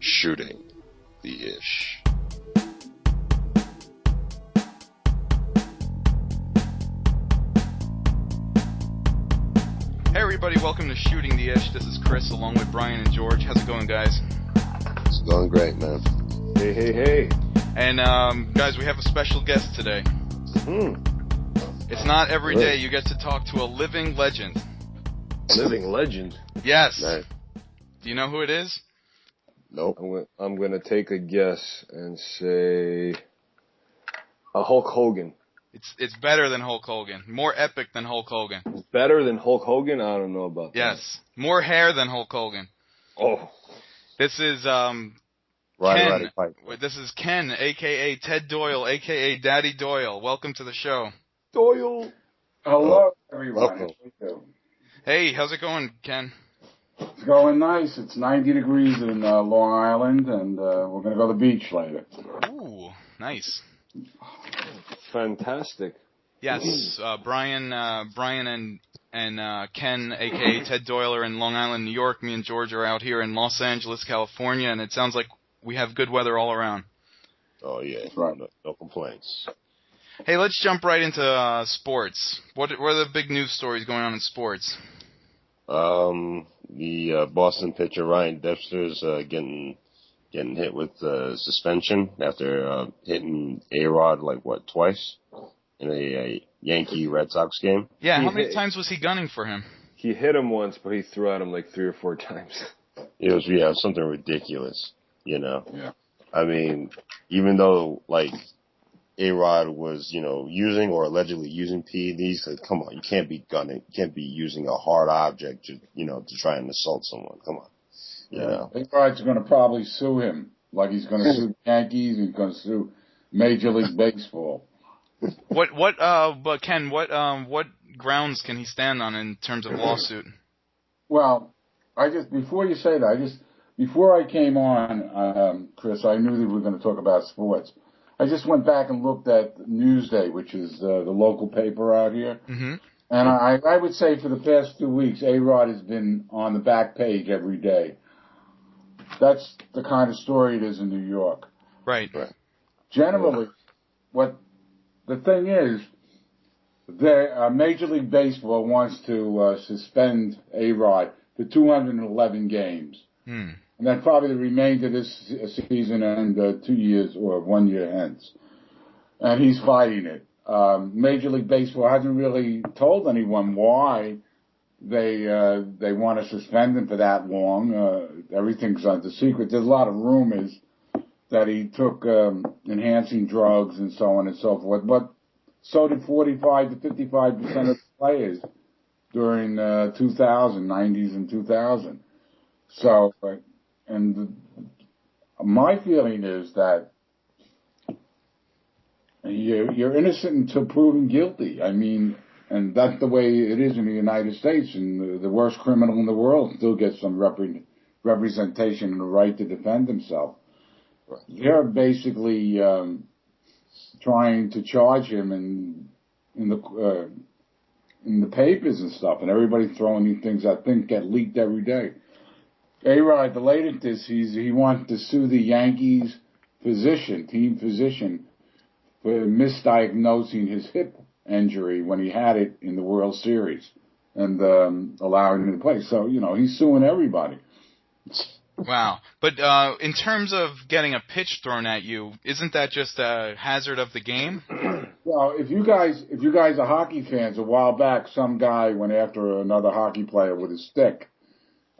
Shooting the Ish. Hey everybody, welcome to Shooting the Ish. This is Chris along with Brian and George. How's it going, guys? It's going great, man. Hey. And guys, we have a special guest today. It's not every day you get to talk to a living legend. Living legend? Yes. Nice. Do you know who it is? Nope. I'm going to take a guess and say Hulk Hogan. It's better than Hulk Hogan. More epic than Hulk Hogan. It's better than Hulk Hogan? I don't know about that. Yes. More hair than Hulk Hogan. Oh. This is Roddy Piper. This is Ken, a.k.a. Ted Doyle, a.k.a. Daddy Doyle. Welcome to the show. Doyle. Hello, everyone. Welcome. Hey, how's it going, Ken? It's going nice. It's 90 degrees in Long Island, and we're going to go to the beach later. Ooh, nice. Fantastic. Yes, Brian and Ken, a.k.a. Ted Doyle, are in Long Island, New York. Me and George are out here in Los Angeles, California, and it sounds like we have good weather all around. Oh, yeah. Right. No complaints. Hey, let's jump right into sports. What are the big news stories going on in sports? The Boston pitcher Ryan Dexter's getting hit with suspension after hitting A-Rod twice in a Yankee Red Sox game. Yeah, how many times was he gunning for him? He hit him once, but he threw at him 3 or 4 times. It was something ridiculous, you know. Yeah. I mean, even though A-Rod was, using or allegedly using PEDs, come on, you can't be gunning, you can't be using a hard object to try and assault someone. Come on. You know. A-Rod's going to probably sue him, like he's going to sue the Yankees, he's going to sue Major League Baseball. But Ken, what grounds can he stand on in terms of lawsuit? Well, before you say that, before I came on, Chris, I knew that we were going to talk about sports. I just went back and looked at Newsday, which is the local paper out here. Mm-hmm. And I would say for the past 2 weeks, A-Rod has been on the back page every day. That's the kind of story it is in New York. Right. Generally, what the thing is, Major League Baseball wants to suspend A-Rod for 211 games. Hmm. And then probably the remainder of this season and 2 years or 1 year hence. And he's fighting it. Major League Baseball hasn't really told anyone why they want to suspend him for that long. Everything's under secret. There's a lot of rumors that he took enhancing drugs and so on and so forth. But so did 45 to 55% of the players during 90s and 2000. So, and my feeling is that you're innocent until proven guilty. I mean, and that's the way it is in the United States. And the worst criminal in the world still gets some representation and the right to defend himself. Right. They're basically trying to charge him in the papers and stuff, and everybody's throwing these things I think get leaked every day. A-Rod, the latest is he wants to sue the Yankees team physician, for misdiagnosing his hip injury when he had it in the World Series and allowing him to play. So, he's suing everybody. Wow. But in terms of getting a pitch thrown at you, isn't that just a hazard of the game? Well, if you guys are hockey fans, a while back some guy went after another hockey player with a stick.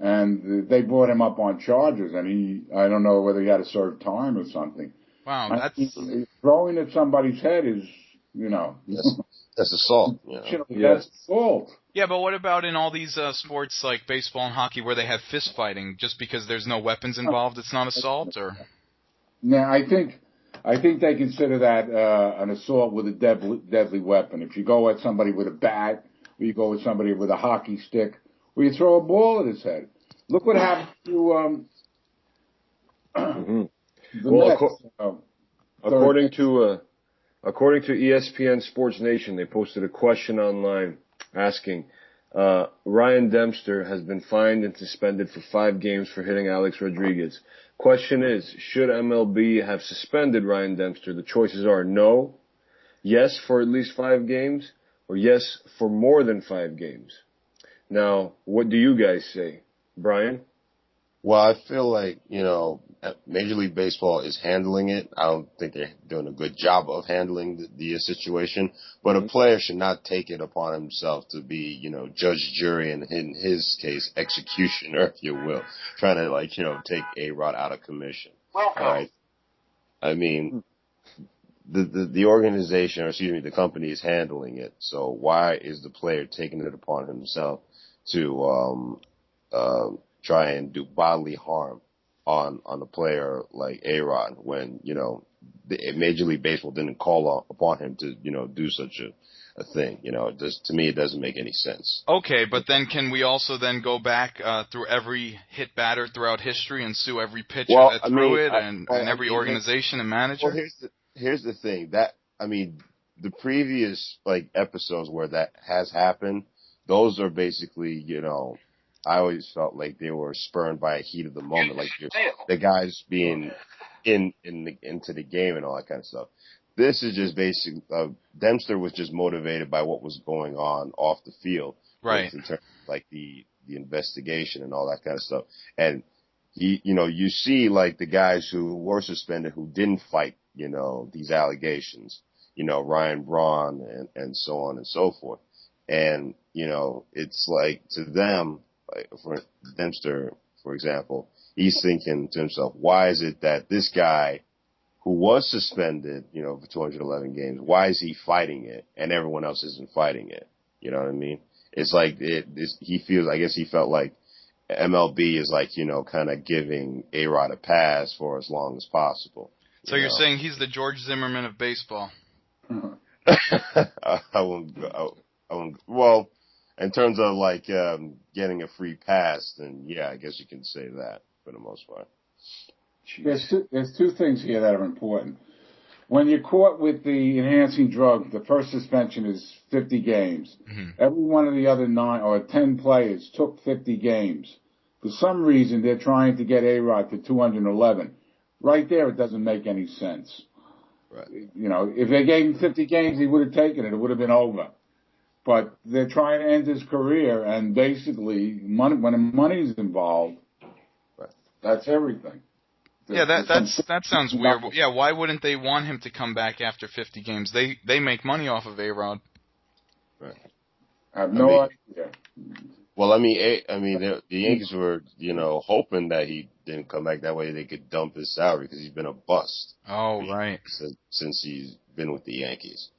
And they brought him up on charges, and I don't know whether he had to serve time or something. Wow, throwing at somebody's head is, That's assault. That's assault. Yeah, but what about in all these sports like baseball and hockey where they have fist fighting? Just because there's no weapons involved, it's not assault, or? Now, I think they consider that an assault with a deadly weapon. If you go at somebody with a bat, or you go at somebody with a hockey stick, or you throw a ball at his head. Look what happened to the Mets. According to ESPN Sports Nation, they posted a question online asking, Ryan Dempster has been fined and suspended for 5 games for hitting Alex Rodriguez. Question is, should MLB have suspended Ryan Dempster? The choices are no, yes for at least 5 games, or yes for more than 5 games. Now, what do you guys say? Brian? Well, I feel like, Major League Baseball is handling it. I don't think they're doing a good job of handling the situation, but a player should not take it upon himself to be, judge, jury, and in his case, executioner, if you will, trying to, take A-Rod out of commission. Welcome. All right. I mean, the organization, or excuse me, the company is handling it. So why is the player taking it upon himself to, try and do bodily harm on a player like A-Rod when, Major League Baseball didn't call upon him to, do such a thing. To me, it doesn't make any sense. Okay, but then can we also then go back through every hit batter throughout history and sue every pitcher that threw it and every organization and manager? Well, here's the thing. The previous, episodes where that has happened, those are basically, I always felt like they were spurned by a heat of the moment, like the guys being into the game and all that kind of stuff. This is just basic. Dempster was just motivated by what was going on off the field, right? In terms of, the investigation and all that kind of stuff. And you see the guys who were suspended who didn't fight, these allegations, Ryan Braun and so on and so forth. And it's to them. For Dempster, for example, he's thinking to himself, why is it that this guy who was suspended, for 211 games, why is he fighting it and everyone else isn't fighting it? You know what I mean? It's he felt like MLB is kind of giving A-Rod a pass for as long as possible. So you're saying he's the George Zimmerman of baseball? I won't, well, in terms of getting a free pass, then yeah, I guess you can say that for the most part. There's two things here that are important. When you're caught with the enhancing drug, the first suspension is 50 games. Mm-hmm. Every one of the other 9 or 10 players took 50 games. For some reason, they're trying to get A-Rod to 211. Right there, it doesn't make any sense. Right. If they gave him 50 games, he would have taken it. It would have been over. But they're trying to end his career, and basically, when money's involved, right, that's everything. Yeah, that sounds weird. Yeah, why wouldn't they want him to come back after 50 games? They make money off of A-Rod. Right. I have no idea. Well, the Yankees were, hoping that he didn't come back. That way they could dump his salary because he's been a bust. Oh, right. Since he's been with the Yankees,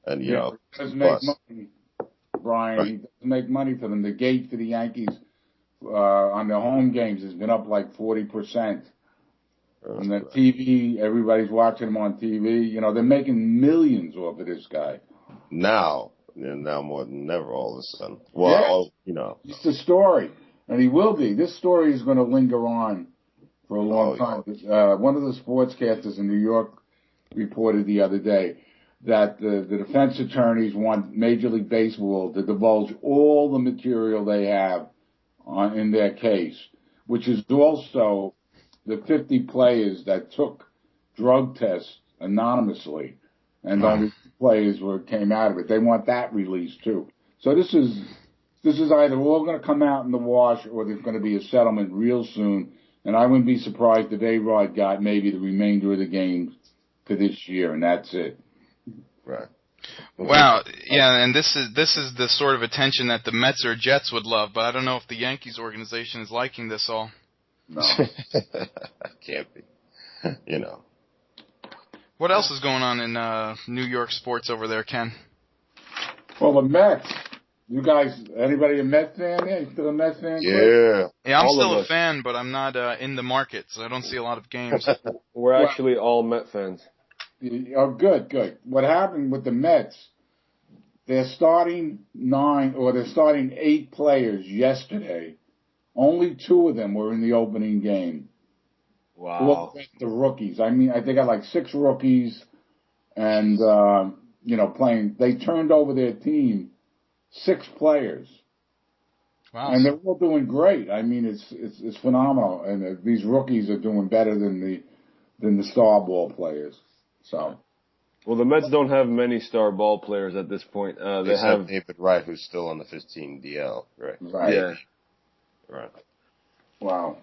and he doesn't make money. Brian, he doesn't make money for them. The gate for the Yankees on their home games has been up 40%. And the TV, everybody's watching him on TV. They're making millions off of this guy. Now more than ever, all of a sudden. Well, yeah. It's the story, and he will be. This story is going to linger on for a long time. Yeah. One of the sportscasters in New York reported the other day that the defense attorneys want Major League Baseball to divulge all the material they have in their case, which is also the 50 players that took drug tests anonymously, and only players came out of it. They want that released too. So this is either all going to come out in the wash, or there's going to be a settlement real soon. And I wouldn't be surprised if A-Rod got maybe the remainder of the game for this year, and that's it. Right. Wow. Yeah, and this is the sort of attention that the Mets or Jets would love, but I don't know if the Yankees organization is liking this all. No. Can't be. What else is going on in New York sports over there, Ken? Well, the Mets. You guys, anybody a Mets fan there? You still a Mets fan? Yeah. Yeah, I'm still a fan, but I'm not in the market, so I don't see a lot of games. We're actually all Met fans. Oh, good. What happened with the Mets, they're starting 8 players yesterday. Only 2 of them were in the opening game. Wow. The rookies. They got 6 rookies and, playing. They turned over their team 6 players. Wow. And they're all doing great. I mean, it's phenomenal. And these rookies are doing better than the star ball players. So. Well, the Mets don't have many star ball players at this point. They Except have, David Wright, who's still on the 15 DL, right? Right. yeah, Right. Wow.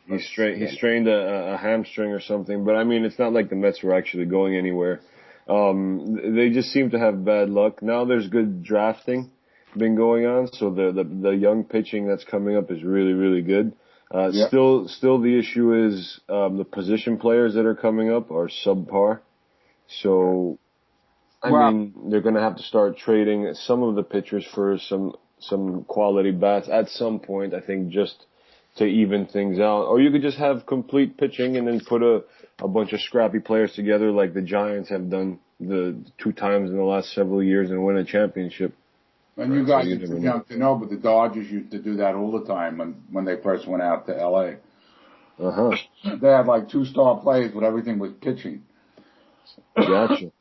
he strained a hamstring or something. But I mean, it's not like the Mets were actually going anywhere. They just seem to have bad luck. Now there's good drafting been going on, so the young pitching that's coming up is really, really good. Yep. Still the issue is the position players that are coming up are subpar. So, I mean, they're going to have to start trading some of the pitchers for some quality bats at some point, I think, just to even things out. Or you could just have complete pitching and then put a bunch of scrappy players together like the Giants have done the 2 times in the last several years and win a championship. And you guys are too young to know, but the Dodgers used to do that all the time when they first went out to L.A. Uh-huh. They had like 2 star players, but everything was pitching. Gotcha.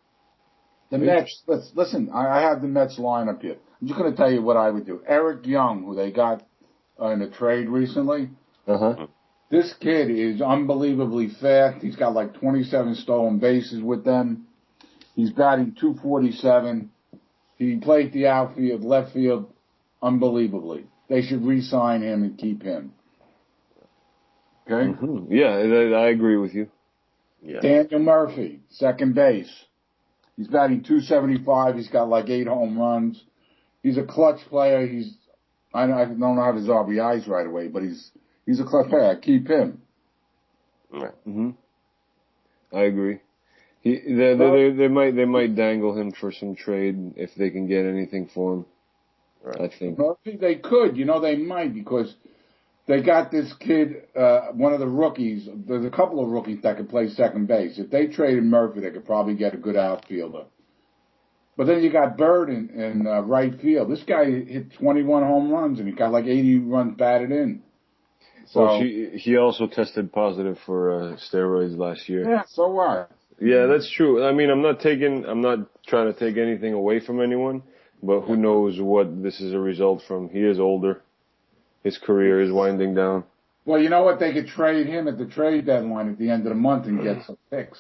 The Mets, listen, I have the Mets lineup here. I'm just going to tell you what I would do. Eric Young, who they got in a trade recently. Uh-huh. This kid is unbelievably fast. He's got like 27 stolen bases with them. He's batting .247. He played the outfield, left field, unbelievably. They should re-sign him and keep him. Okay? Mm-hmm. Yeah, I agree with you. Yeah. Daniel Murphy, second base. He's batting .275. He's got like 8 home runs. He's a clutch player. I don't have his RBIs right away, but he's a clutch player. Keep him. Right. Mm-hmm. I agree. They might dangle him for some trade if they can get anything for him. Right. I think. Murphy, they could. They might because they got this kid, one of the rookies. There's a couple of rookies that could play second base. If they traded Murphy, they could probably get a good outfielder. But then you got Bird in right field. This guy hit 21 home runs and he got like 80 runs batted in. So Well, he also tested positive for steroids last year. yeah, so what? Yeah, that's true. I mean, I'm not trying to take anything away from anyone, but who knows what this is a result from. He is older. His career is winding down. Well, you know what? They could trade him at the trade deadline at the end of the month and get some picks.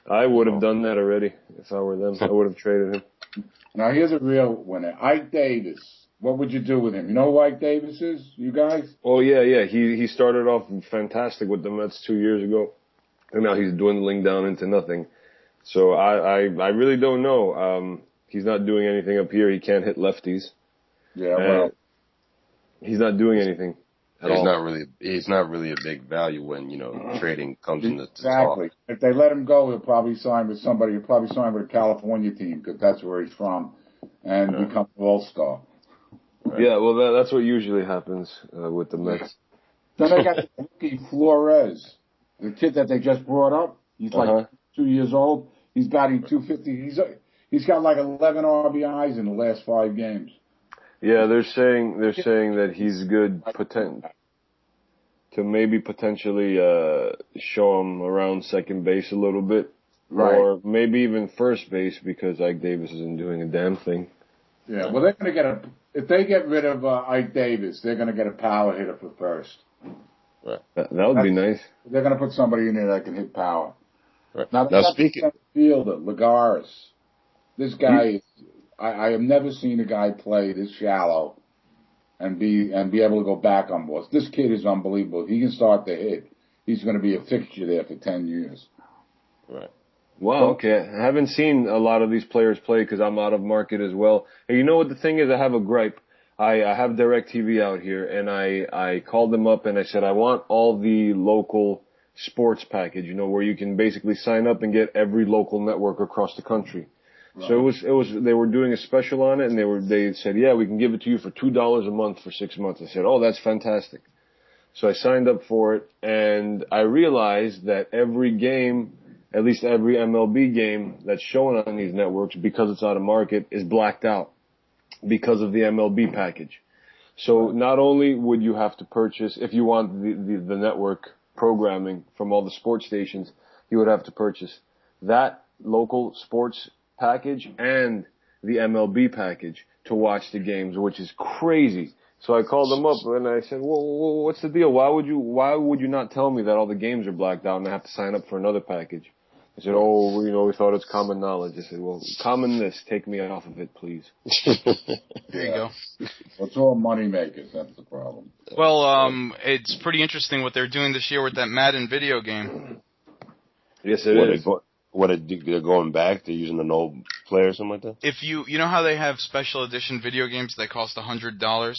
I would have done that already if I were them. I would have traded him. Now, here's a real winner. Ike Davis. What would you do with him? You know who Ike Davis is, you guys? Oh, yeah. He started off fantastic with the Mets 2 years ago, and now he's dwindling down into nothing. So I really don't know. He's not doing anything up here. He can't hit lefties. Yeah, well. He's not doing anything at all. He's not really a big value when, trading comes into talk. Exactly. If they let him go, he'll probably sign with somebody. He'll probably sign with a California team because that's where he's from and become an all-star. Right. Yeah, well, that's what usually happens with the Mets. Then they got the rookie Flores, the kid that they just brought up. He's like 2 years old. He's batting .250. He's got like 11 RBIs in the last 5 games. Yeah, they're saying that he's good to maybe potentially show him around second base a little bit, right. Or maybe even first base because Ike Davis isn't doing a damn thing. Yeah, well, they're going to get if they get rid of Ike Davis, they're going to get a power hitter for first. Right. That would be nice. They're going to put somebody in there that can hit power. Right. Now speaking of fielder, Lagares, this guy is. I have never seen a guy play this shallow and be able to go back on balls. This kid is unbelievable. If he can start to hit, he's going to be a fixture there for 10 years. Right. Wow, okay. I haven't seen a lot of these players play because I'm out of market as well. And you know what the thing is? I have a gripe. I have DirecTV out here, and I called them up and I said, I want all the local sports package, where you can basically sign up and get every local network across the country. Right. So they were doing a special on it, and they said, yeah, we can give it to you for $2 a month for 6 months. I said, oh, that's fantastic. So I signed up for it, and I realized that every game, at least every MLB game that's shown on these networks, because it's out of market, is blacked out because of the MLB package. So not only would you have to purchase, if you want the network programming from all the sports stations, you would have to purchase that local sports package and the MLB package to watch the games, which is crazy. So I called them up and I said, well, what's the deal? Why would you not tell me that all the games are blacked out and I have to sign up for another package? I said, we thought it's common knowledge. I said, well, common this, take me off of it, please. There you go. Well, it's all money makers. That's the problem. Well, it's pretty interesting what they're doing this year with that Madden video game. Yes, it is. They're going back? They're using an old player or something like that? If you know how they have special edition video games that cost $100?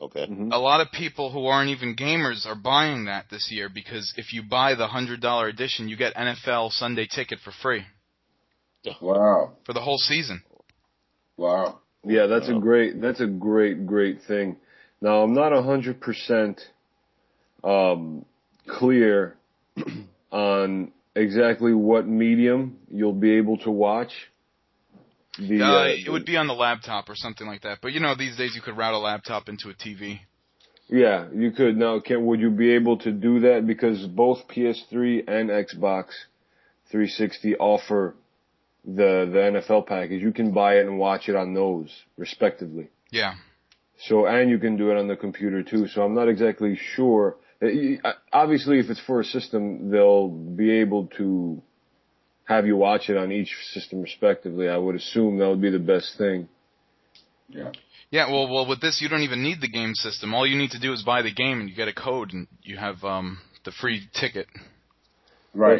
Okay. Mm-hmm. A lot of people who aren't even gamers are buying that this year because if you buy the $100 edition, you get NFL Sunday Ticket for free. Wow. For the whole season. Wow. Yeah, that's a great thing. Now, I'm not 100% clear on exactly what medium you'll be able to watch. It would be on the laptop or something like that. But these days you could route a laptop into a TV. Yeah, you could. Now, would you be able to do that? Because both PS3 and Xbox 360 offer the NFL package. You can buy it and watch it on those, respectively. Yeah. So, and you can do it on the computer too. So I'm not exactly sure. Obviously, if it's for a system, they'll be able to have you watch it on each system respectively. I would assume that would be the best thing. Yeah. Yeah, well, with this, you don't even need the game system. All you need to do is buy the game, and you get a code, and you have the free ticket. Right.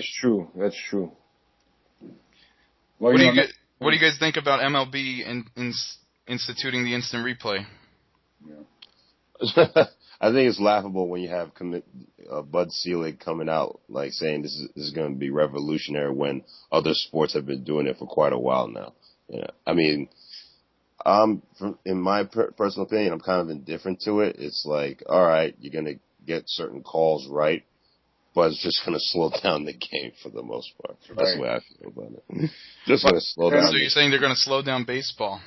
That's true. Well, What do you guys think about MLB instituting the instant replay? Yeah. I think it's laughable when you have Bud Selig coming out like saying this is going to be revolutionary when other sports have been doing it for quite a while now. Yeah, I mean, in my personal opinion, I'm kind of indifferent to it. It's like, all right, you're going to get certain calls right, but it's just going to slow down the game for the most part. That's the way I feel about it. Just going to slow down. So you're saying they're going to slow down baseball?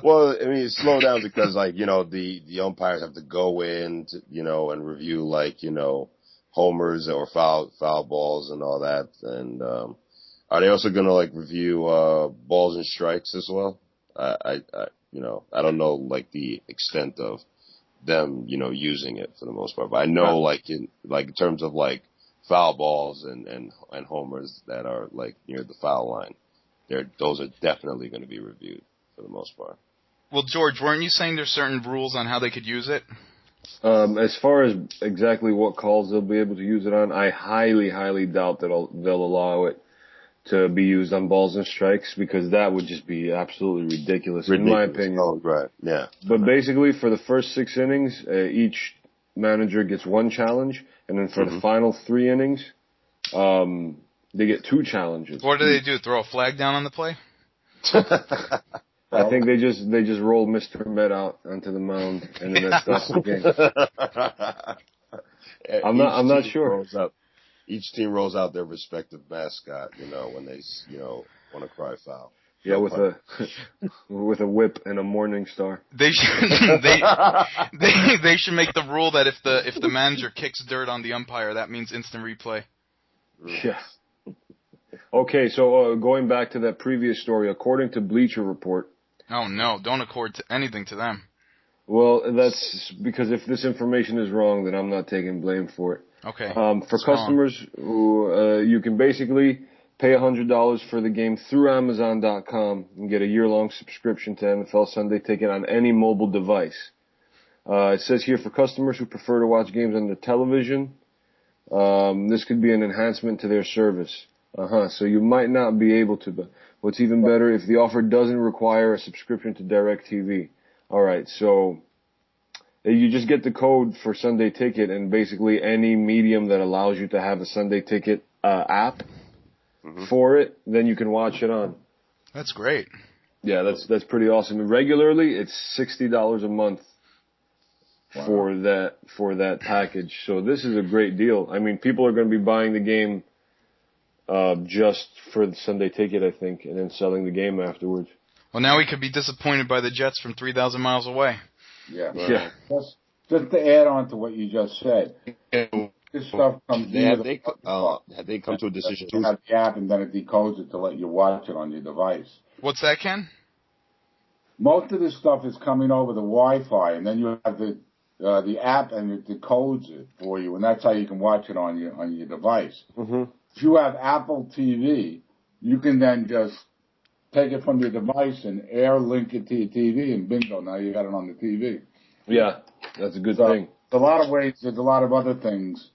Well, I mean, slow down because, like, the umpires have to go in, and review, like, homers or foul balls and all that. And are they also going to, like, review balls and strikes as well? I don't know, like, the extent of them, using it for the most part. But I know, in terms of, like, foul balls and homers that are, like, near the foul line, those are definitely going to be reviewed. For the most part. Well, George, weren't you saying there's certain rules on how they could use it? As far as exactly what calls they'll be able to use it on, I highly, highly doubt that they'll allow it to be used on balls and strikes because that would just be absolutely ridiculous. In my opinion. Oh, right, yeah. But basically, for the first 6 innings, each manager gets 1 challenge, and then for the final 3 innings, they get 2 challenges. What do they do? Throw a flag down on the play? I think they just roll Mr. Met out onto the mound, and then that's the game. I'm not sure. Each team rolls out their respective mascot, when they, want to cry foul. Yeah, with a whip and a morning star. They should they should make the rule that if the manager kicks dirt on the umpire, that means instant replay. Yeah. Okay, so going back to that previous story, according to Bleacher Report. Oh no! Don't accord anything to them. Well, that's because if this information is wrong, then I'm not taking blame for it. Okay. For customers who you can basically pay $100 for the game through Amazon.com and get a year-long subscription to NFL Sunday Ticket on any mobile device. It says here for customers who prefer to watch games on their television, this could be an enhancement to their service. So you might not be able to, but what's even better, if the offer doesn't require a subscription to DirecTV. Alright, so you just get the code for Sunday Ticket and basically any medium that allows you to have a Sunday Ticket app for it, then you can watch it on. That's great. Yeah, that's pretty awesome. Regularly, it's $60 a month for that package. So this is a great deal. I mean, people are going to be buying the game just for the Sunday Ticket, I think, and then selling the game afterwards. Well, now we could be disappointed by the Jets from 3,000 miles away. Yeah. Right. Yeah. Just to add on to what you just said, this stuff comes in. Have they come to a decision too? You have the app and then it decodes it to let you watch it on your device. What's that, Ken? most of this stuff is coming over the Wi-Fi, and then you have the app, and it decodes it for you, and that's how you can watch it on your device. Mm-hmm. If you have Apple TV, you can then just take it from your device and air link it to your TV, and bingo, now you got it on the TV. Yeah, that's a good thing. A lot of ways. There's a lot of other things.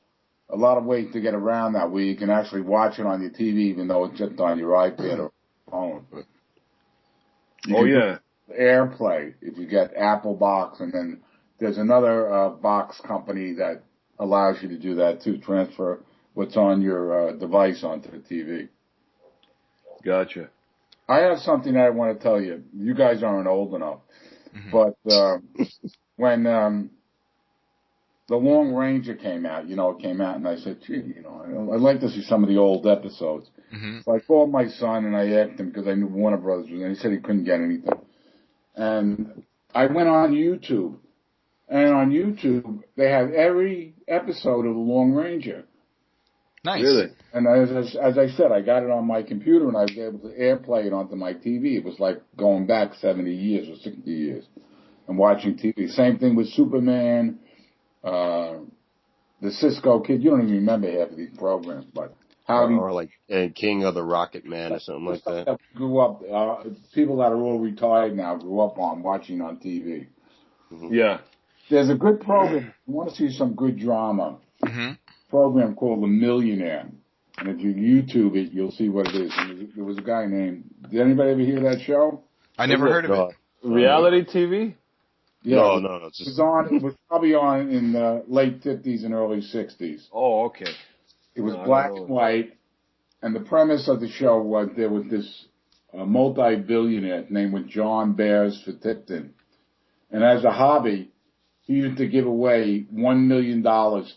A lot of ways to get around that where you can actually watch it on your TV, even though it's just on your iPad or phone. AirPlay if you get Apple Box, and then there's another box company that allows you to do that too. Transfer what's on your device onto the TV. Gotcha. I have something that I want to tell you. You guys aren't old enough, but when The Long Ranger came out, and I said, gee, I'd like to see some of the old episodes. Mm-hmm. So I called my son and I asked him because I knew Warner Brothers was, and he said he couldn't get anything. And I went on YouTube, and on YouTube they have every episode of The Long Ranger. Nice. Really? And as I said, I got it on my computer and I was able to AirPlay it onto my TV. It was like going back 70 years or 60 years and watching TV. Same thing with Superman, the Cisco Kid. You don't even remember half of these programs, but or like King of the Rocket Man or something like that. Grew up, people that are all retired now grew up on watching on TV. Mm-hmm. Yeah. There's a good program. You want to see some good drama. Mm-hmm. Program called The Millionaire. And if you YouTube it, you'll see what it is. And there was a guy named, did anybody ever hear that show? I never heard of it. Reality TV? Yeah, No. It was probably on in the late 50s and early 60s. Oh, okay. It was black and white, and the premise of the show was there was this multi-billionaire named John Bears for Tipton. And as a hobby, he used to give away $1 million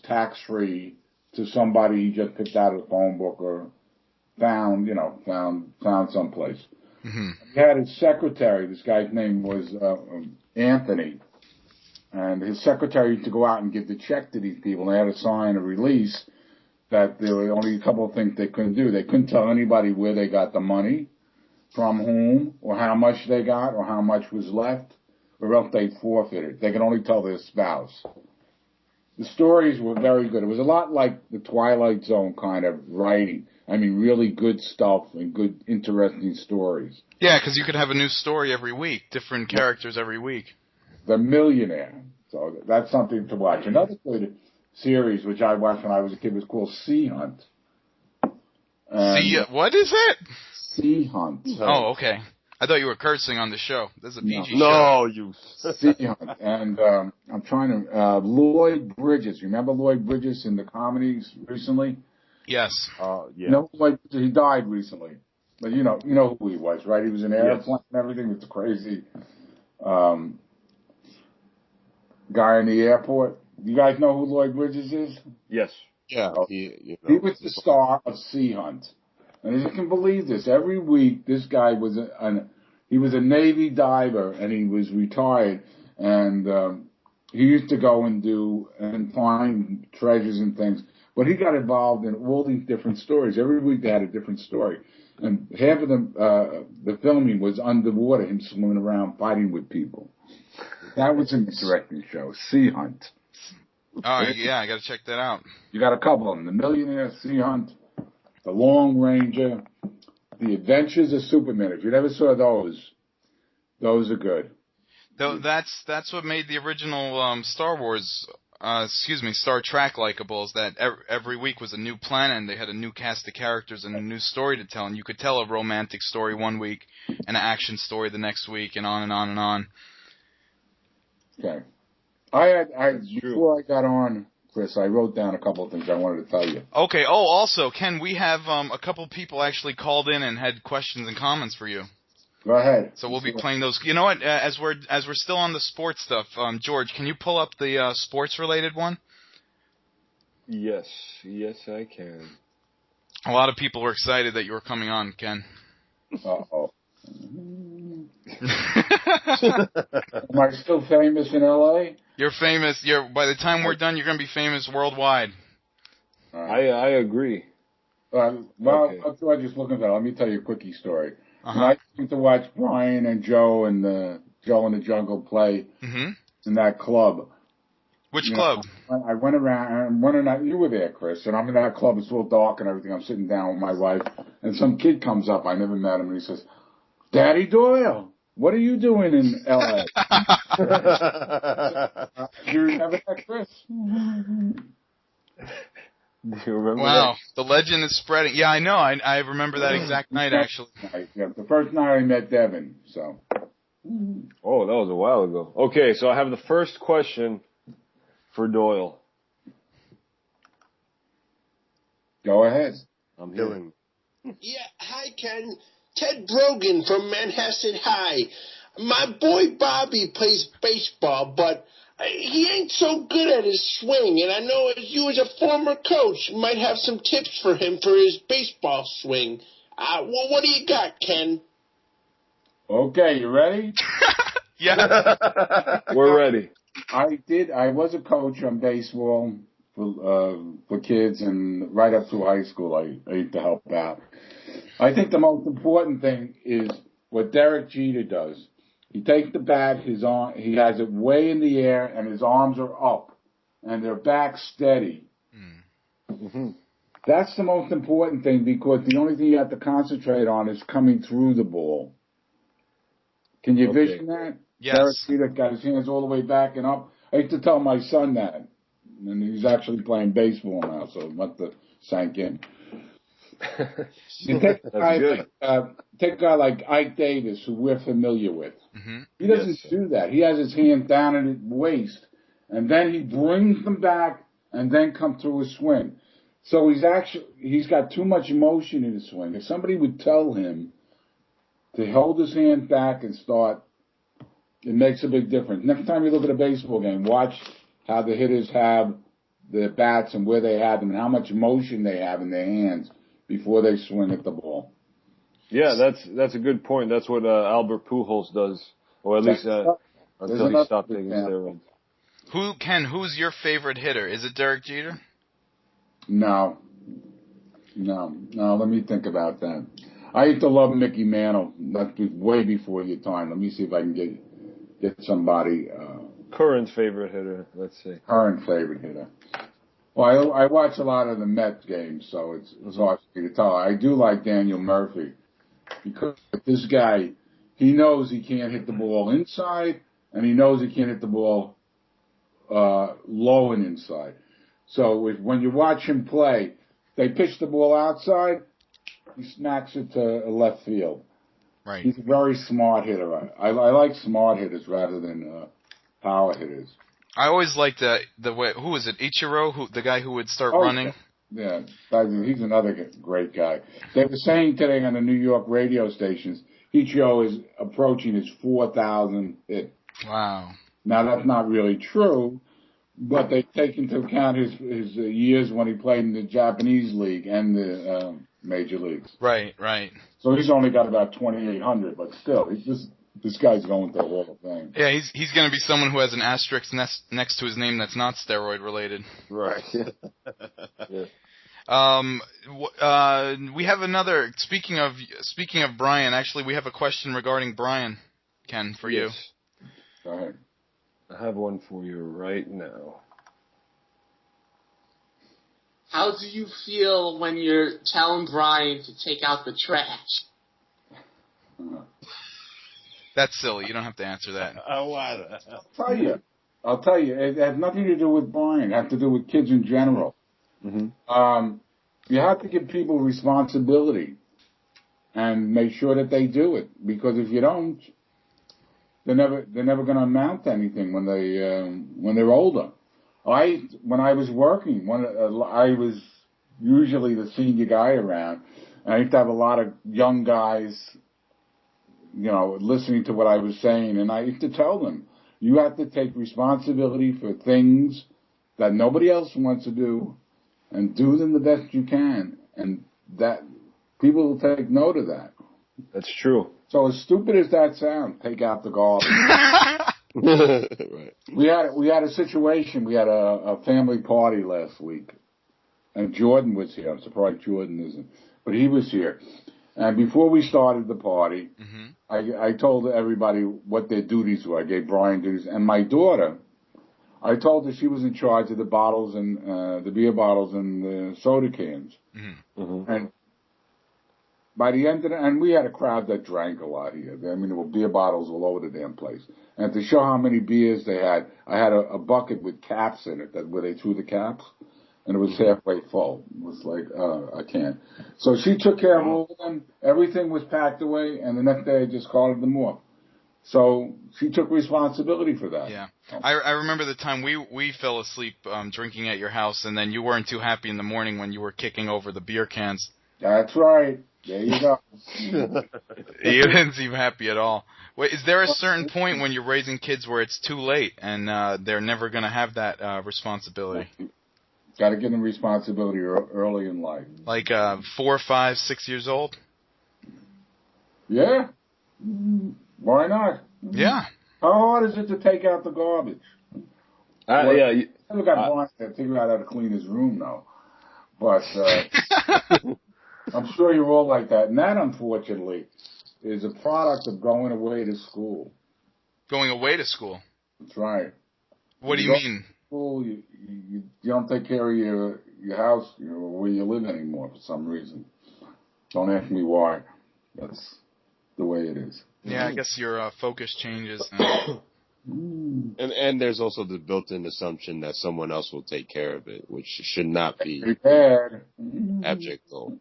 tax-free to somebody he just picked out of a phone book or found someplace. Mm-hmm. He had his secretary. This guy's name was Anthony. And his secretary used to go out and give the check to these people. And they had to sign a release that there were only a couple of things they couldn't do. They couldn't tell anybody where they got the money, from whom, or how much they got, or how much was left, or else they forfeited. They could only tell their spouse. The stories were very good. It was a lot like the Twilight Zone kind of writing. I mean, really good stuff and good, interesting stories. Yeah, because you could have a new story every week, different characters every week. The Millionaire. So that's something to watch. Another good series, which I watched when I was a kid, was called Sea Hunt. What is it? Sea Hunt. Oh, okay. I thought you were cursing on the show. This is a PG show. No, you. Sea Hunt. And I'm trying to... Lloyd Bridges. Remember Lloyd Bridges in the comedies recently? Yes. Yeah. No, he died recently. But you know who he was, right? He was in Airplane and everything. It's crazy. Guy in the airport. You guys know who Lloyd Bridges is? Yes. Yeah. He was the star of Sea Hunt. And as you can believe this, every week this guy was he was a Navy diver and he was retired, and he used to go and find treasures and things. But he got involved in all these different stories. Every week they had a different story. And half of the filming was underwater, him swimming around fighting with people. That was an interesting show, Sea Hunt. Oh, yeah, I got to check that out. You got a couple of them, The Millionaire, Sea Hunt, The Long Ranger, The Adventures of Superman. If you never saw those are good. Though that's what made the original Star Trek likable, is that every week was a new planet and they had a new cast of characters and a new story to tell, and you could tell a romantic story one week and an action story the next week, and on and on and on. Okay. Before I got on, Chris, I wrote down a couple of things I wanted to tell you. Okay. Oh, also, Ken, we have a couple people actually called in and had questions and comments for you. Go ahead. So we'll be playing those. You know what? As we're still on the sports stuff, George, can you pull up the sports related one? Yes, I can. A lot of people were excited that you were coming on, Ken. Uh-oh. Am I still famous in L.A.? You're famous. By the time we're done, you're going to be famous worldwide. Right. I agree. Well, I'm just looking at that. Let me tell you a quickie story. Uh-huh. When I used to watch Brian and Joe and the Joe in the Jungle play Mm-hmm. in that club. Which club? I went around, and one night, you were there, Chris, and I'm in that club, it's all dark and everything, I'm sitting down with my wife, and some kid comes up, I never met him, and he says, Daddy Doyle, what are you doing in L.A.? Do you remember that, Chris? Do you remember Wow, the legend is spreading. Yeah, I know. I remember that exact night, actually. Yeah, the first night I met Devin, so. Oh, that was a while ago. Okay, so I have the first question for Doyle. Go ahead. I'm here. Killing. Yeah, hi, Ken. Ted Brogan from Manhasset High. My boy Bobby plays baseball, but he ain't so good at his swing, and I know you as a former coach might have some tips for him for his baseball swing. Well, what do you got, Ken? Okay, you ready? Yeah. We're ready. I was a coach on baseball for kids, and right up through high school, I used to help out. I think the most important thing is what Derek Jeter does. He takes the bat, he has it way in the air, and his arms are up, and they're back steady. Mm-hmm. That's the most important thing, because the only thing you have to concentrate on is coming through the ball. Can you vision that? Yes. Derek Jeter got his hands all the way back and up. I used to tell my son that, and he's actually playing baseball now, so it must have sank in. You take a guy like Ike Davis, who we're familiar with. Mm-hmm. He doesn't do that. He has his hand down at his waist, and then he brings them back, and then come through his swing. So he's got too much emotion in his swing. If somebody would tell him to hold his hand back and start, it makes a big difference. Next time you look at a baseball game, watch how the hitters have their bats and where they have them and how much motion they have in their hands before they swing at the ball. Yeah, that's a good point. That's what Albert Pujols does, or at least until he stopped taking steroids. Who's your favorite hitter? Is it Derek Jeter? No. Let me think about that. I used to love Mickey Mantle. That was way before your time. Let me see if I can get somebody. Current favorite hitter, let's see. Current favorite hitter. Well, I watch a lot of the Mets games, so it's hard for me to tell. I do like Daniel Murphy, because this guy, he knows he can't hit the ball inside, and he knows he can't hit the ball low and inside. So when you watch him play, they pitch the ball outside, he smacks it to left field. Right. He's a very smart hitter. I like smart hitters rather than power hitters. I always liked the way. Who was it? Ichiro, the guy who would start running. Yeah, he's another great guy. They were saying today on the New York radio stations, Ichiro is approaching his 4,000 hit. Wow. Now that's not really true, but they take into account his years when he played in the Japanese league and the major leagues. Right. So he's only got about 2,800, but still, this guy's going to the Hall of Fame. Yeah, he's going to be someone who has an asterisk next to his name that's not steroid related. Right. Yeah. We have another. Speaking of Brian, actually, we have a question regarding Brian, Ken, for you. Go ahead. I have one for you right now. How do you feel when you're telling Brian to take out the trash? That's silly. You don't have to answer that. I'll tell you. It has nothing to do with Brian. It has to do with kids in general. Mm-hmm. You have to give people responsibility and make sure that they do it. Because if you don't, they're never going to amount to anything when they're older. When I was working, I was usually the senior guy around, and I used to have a lot of young guys, listening to what I was saying, and I used to tell them, you have to take responsibility for things that nobody else wants to do, and do them the best you can, and that people will take note of that. That's true. So as stupid as that sounds, take out the garbage. Right. We had a situation. We had a family party last week, and Jordan was here. I'm surprised Jordan isn't, but he was here. And before we started the party, Mm-hmm. I told everybody what their duties were. I gave Brian duties. And my daughter, I told her she was in charge of the bottles and the beer bottles and the soda cans. Mm-hmm. Mm-hmm. And by the end of and we had a crowd that drank a lot here. I mean, there were beer bottles all over the damn place. And to show how many beers they had, I had a bucket with caps in it where they threw the caps. And it was halfway full. It was like, I can't. So she took care of all of them. Everything was packed away, and the next day I just called them off. So she took responsibility for that. Yeah. I remember the time we fell asleep drinking at your house, and then you weren't too happy in the morning when you were kicking over the beer cans. That's right. There you go. You didn't seem happy at all. Wait, is there a certain point when you're raising kids where it's too late and they're never going to have that responsibility? Got to give them responsibility early in life. Like 4, 5, 6 years old? Yeah. Why not? Yeah. How hard is it to take out the garbage? Yeah. I never got Brian to figure out how to clean his room, though. But I'm sure you're all like that. And that, unfortunately, is a product of going away to school. Going away to school? That's right. What do you mean? School, you don't take care of your house, where you live anymore for some reason. Don't ask me why. That's the way it is. Yeah, I guess your focus changes. And there's also the built-in assumption that someone else will take care of it, which should not be prepared. abject goal,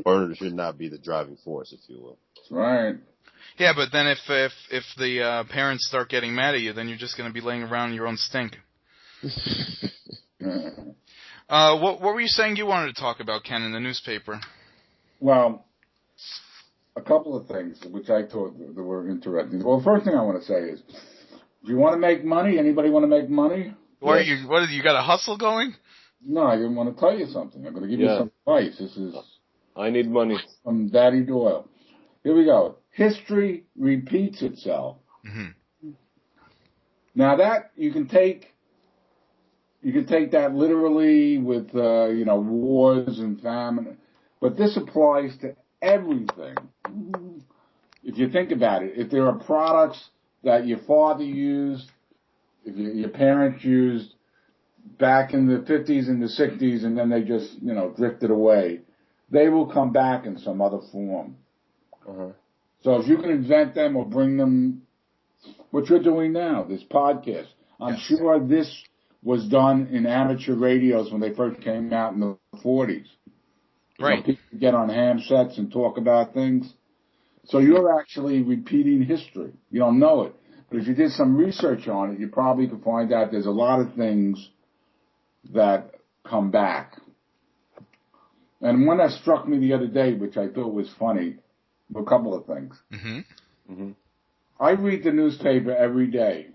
or it should not be the driving force, if you will. That's right. Yeah, but then if the parents start getting mad at you, then you're just going to be laying around in your own stink. What were you saying you wanted to talk about, Ken, in the newspaper? Well, a couple of things which I thought that were interesting. Well, the first thing I want to say is, do you want to make money? Anybody want to make money? What you got a hustle going? No, I didn't want to tell you something. I'm going to give you some advice. This is I need money. From Daddy Doyle. Here we go. History repeats itself. Mm-hmm. Now that you can take that literally with wars and famine, but this applies to everything. If you think about it, if there are products that your father used, if your parents used back in the 50s and the 60s, and then they just drifted away, they will come back in some other form. Uh-huh. So if you can invent them or bring them, what you're doing now, this podcast, I'm sure this was done in amateur radios when they first came out in the 40s. Right. People get on ham sets and talk about things. So you're actually repeating history. You don't know it. But if you did some research on it, you probably could find out there's a lot of things that come back. And one that struck me the other day, which I thought was funny, a couple of things. Mm-hmm. Mm-hmm. I read the newspaper every day,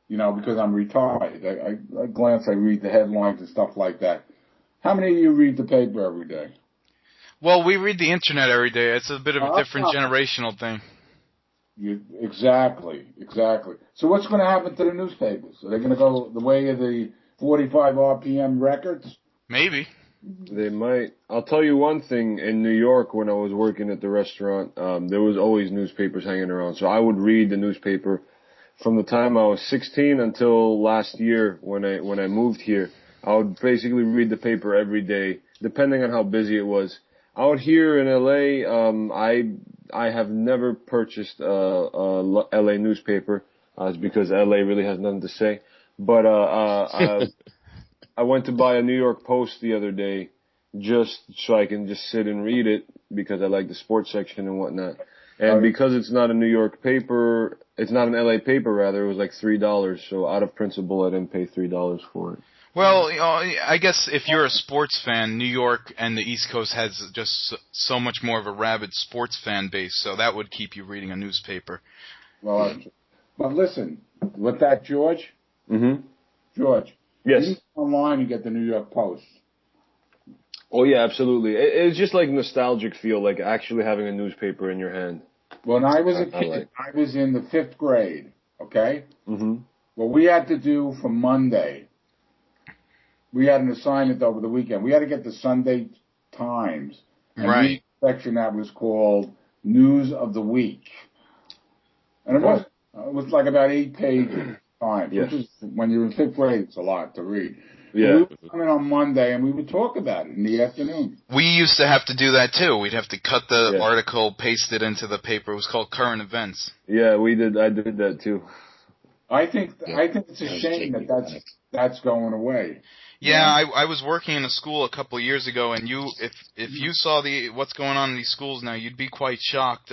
because I'm retired. I glance, I read the headlines and stuff like that. How many of you read the paper every day? Well, we read the internet every day. It's a bit of a different generational thing. Exactly. So what's going to happen to the newspapers? Are they going to go the way of the 45 RPM records? Maybe. They might. I'll tell you one thing. In New York, when I was working at the restaurant, there was always newspapers hanging around. So I would read the newspaper from the time I was 16 until last year when I moved here. I would basically read the paper every day, depending on how busy it was. Out here in LA, I have never purchased a LA newspaper. It's because LA really has nothing to say. But I went to buy a New York Post the other day just so I can just sit and read it because I like the sports section and whatnot. And because it's not a New York paper, it's not an LA paper rather, it was like $3. So out of principle, I didn't pay $3 for it. Well, I guess if you're a sports fan, New York and the East Coast has just so much more of a rabid sports fan base, so that would keep you reading a newspaper. Well, but listen, with that, George? Mm-hmm. George. Yes. You can go online and get the New York Post. Oh, yeah, absolutely. It's just like nostalgic feel, like actually having a newspaper in your hand. When I was a kid, I was in the 5th grade, okay? Mm-hmm. What we had to do for Monday, we had an assignment over the weekend. We had to get the Sunday Times. And Right. section that was called News of the Week. And it was like about 8 pages time, which is, when you're in 5th grade, it's a lot to read. Yeah. And we would come in on Monday and we would talk about it in the afternoon. We used to have to do that too. We'd have to cut the article, paste it into the paper. It was called Current Events. Yeah, we did. I did that too. I think it's a shame that that's going away. Yeah, I was working in a school a couple of years ago, and if you saw what's going on in these schools now, you'd be quite shocked.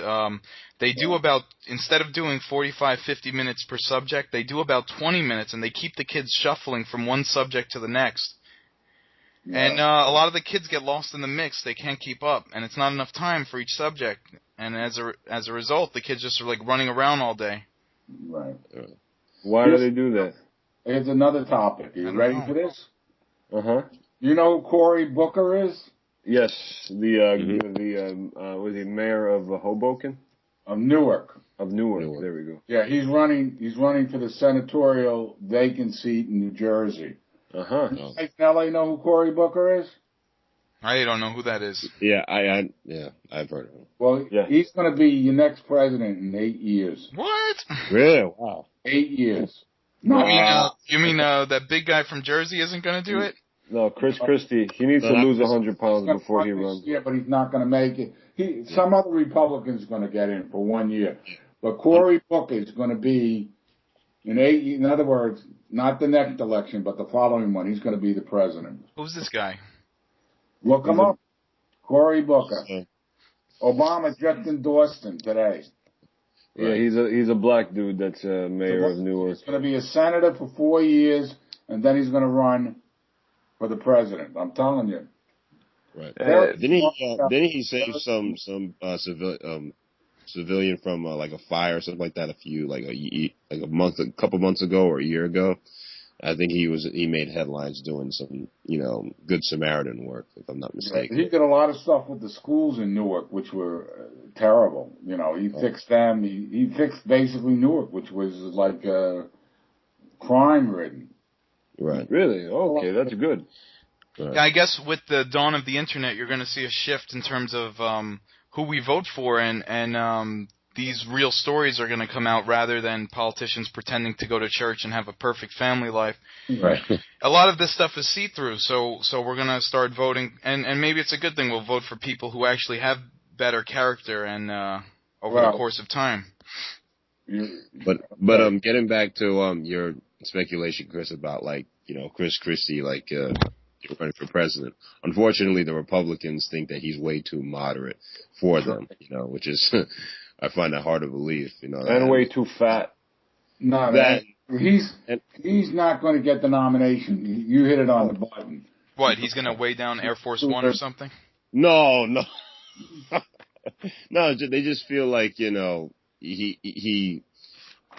They do about, instead of doing 45, 50 minutes per subject, they do about 20 minutes, and they keep the kids shuffling from one subject to the next. Yeah. And a lot of the kids get lost in the mix. They can't keep up, and it's not enough time for each subject. And as a result, the kids just are like running around all day. Right. Why do they do that? Here's another topic. Are you ready for this? Uh-huh. You know who Cory Booker is? Yes, was he mayor of Hoboken? Of Newark. Of Newark. There we go. Yeah, he's running for the senatorial vacant seat in New Jersey. Uh-huh. Hey, LA know who Cory Booker is? I don't know who that is. Yeah, I've heard of him. Well, he's going to be your next president in 8 years. What? Really? Wow. 8 years. No. You mean that big guy from Jersey isn't going to do it? No, Chris Christie. He needs to lose 100 pounds before he runs. Yeah, but he's not going to make it. Some other Republican's going to get in for 1 year. But Cory Booker is going to be, in other words, not the next election, but the following one. He's going to be the president. Who's this guy? Look him up. Cory Booker. Obama just endorsed him today. Yeah, he's a black dude that's mayor of Newark. He's going to be a senator for 4 years, and then he's going to run for the president. I'm telling you. Right. Didn't he save some civilian from like a fire or something like that a couple months ago or a year ago? I think he made headlines doing some, good Samaritan work, if I'm not mistaken. He did a lot of stuff with the schools in Newark, which were terrible. He fixed them. He fixed basically Newark, which was like crime-ridden. Right. Really? Okay, that's good. Right. Yeah, I guess with the dawn of the internet, you're going to see a shift in terms of who we vote for, and these real stories are going to come out rather than politicians pretending to go to church and have a perfect family life. Right. A lot of this stuff is see-through, so we're going to start voting, and maybe it's a good thing we'll vote for people who actually have better character and over the course of time. But getting back to your speculation, Chris, about Chris Christie running for president. Unfortunately, the Republicans think that he's way too moderate for them, which is I find that hard to believe, and way too fat. No, he's not going to get the nomination. You hit it on the button. What? He's going to weigh down Air Force One or something? No. No, they just feel like he's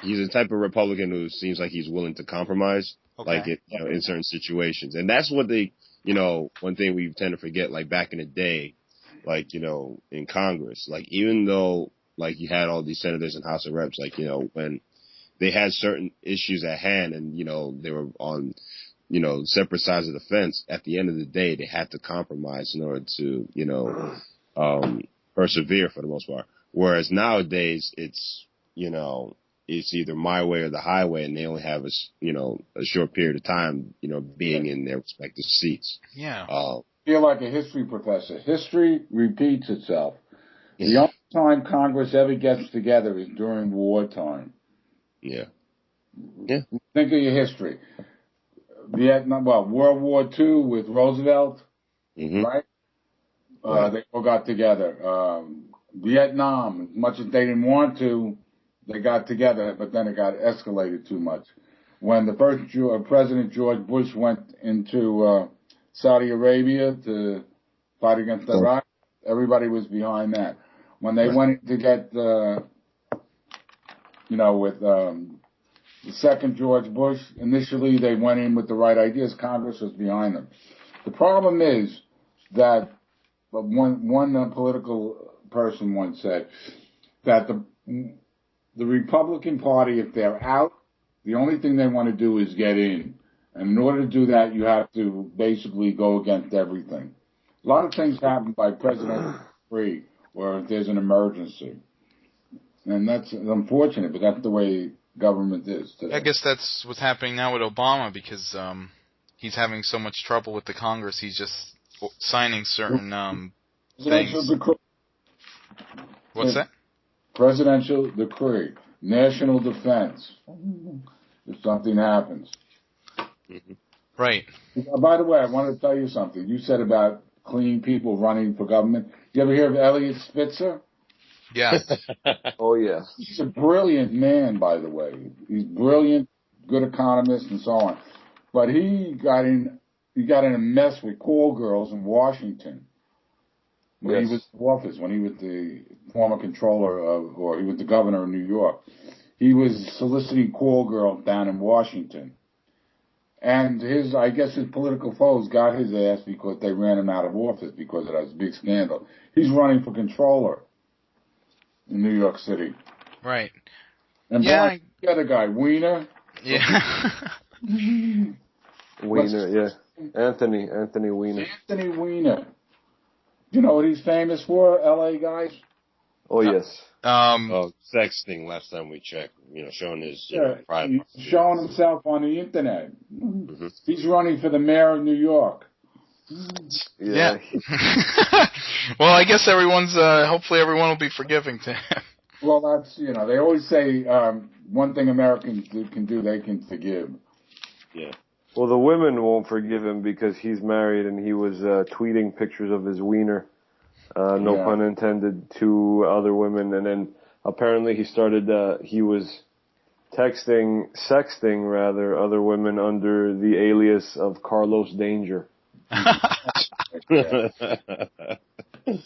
the type of Republican who seems like he's willing to compromise, in certain situations, and that's what they, one thing we tend to forget, like back in the day, in Congress, even though you had all these senators and House of Reps, when they had certain issues at hand and, they were on, separate sides of the fence, at the end of the day, they had to compromise in order to, persevere for the most part. Whereas nowadays it's, it's either my way or the highway, and they only have a short period of time, being in their respective seats. Yeah. I feel like a history professor. History repeats itself. The only time Congress ever gets together is during wartime. Yeah. Yeah. Think of your history. World War II with Roosevelt, right? They all got together. Vietnam, as much as they didn't want to, they got together, but then it got escalated too much. When the first President George Bush went into Saudi Arabia to fight against Iraq, everybody was behind that. When they went to get, with the second George Bush, initially they went in with the right ideas. Congress was behind them. The problem is that one political person once said that the Republican Party, if they're out, the only thing they want to do is get in. And in order to do that, you have to basically go against everything. A lot of things happen by free, or if there's an emergency. And that's unfortunate, but that's the way government is today. I guess that's what's happening now with Obama because he's having so much trouble with the Congress. He's just signing certain Presidential things. decree. What's that? Presidential decree. National defense. If something happens. Right. By the way, I wanted to tell you something. You said about clean people running for government. You ever hear of Elliot Spitzer? Yeah. Oh, yeah. He's a brilliant man, by the way. He's brilliant, good economist, and so on. But he got in a mess with call girls in Washington when he was in office, when he was the former controller or he was the governor of New York. He was soliciting call girls down in Washington. And I guess his political foes got his ass because they ran him out of office because of that big scandal. He's running for controller in New York City. Right. And yeah. The other guy, Weiner. Yeah. Weiner, yeah. Anthony Weiner. Anthony Weiner. You know what he's famous for, LA guys? Oh, yes. Sexting last time we checked, showing his, private. He's showing himself on the internet. Mm-hmm. He's running for the mayor of New York. Yeah. Well, I guess hopefully everyone will be forgiving to him. Well, that's, they always say one thing Americans can do, they can forgive. Yeah. Well, the women won't forgive him because he's married and he was tweeting pictures of his wiener, no pun intended, to other women. And then apparently he was sexting other women under the alias of Carlos Danger. That's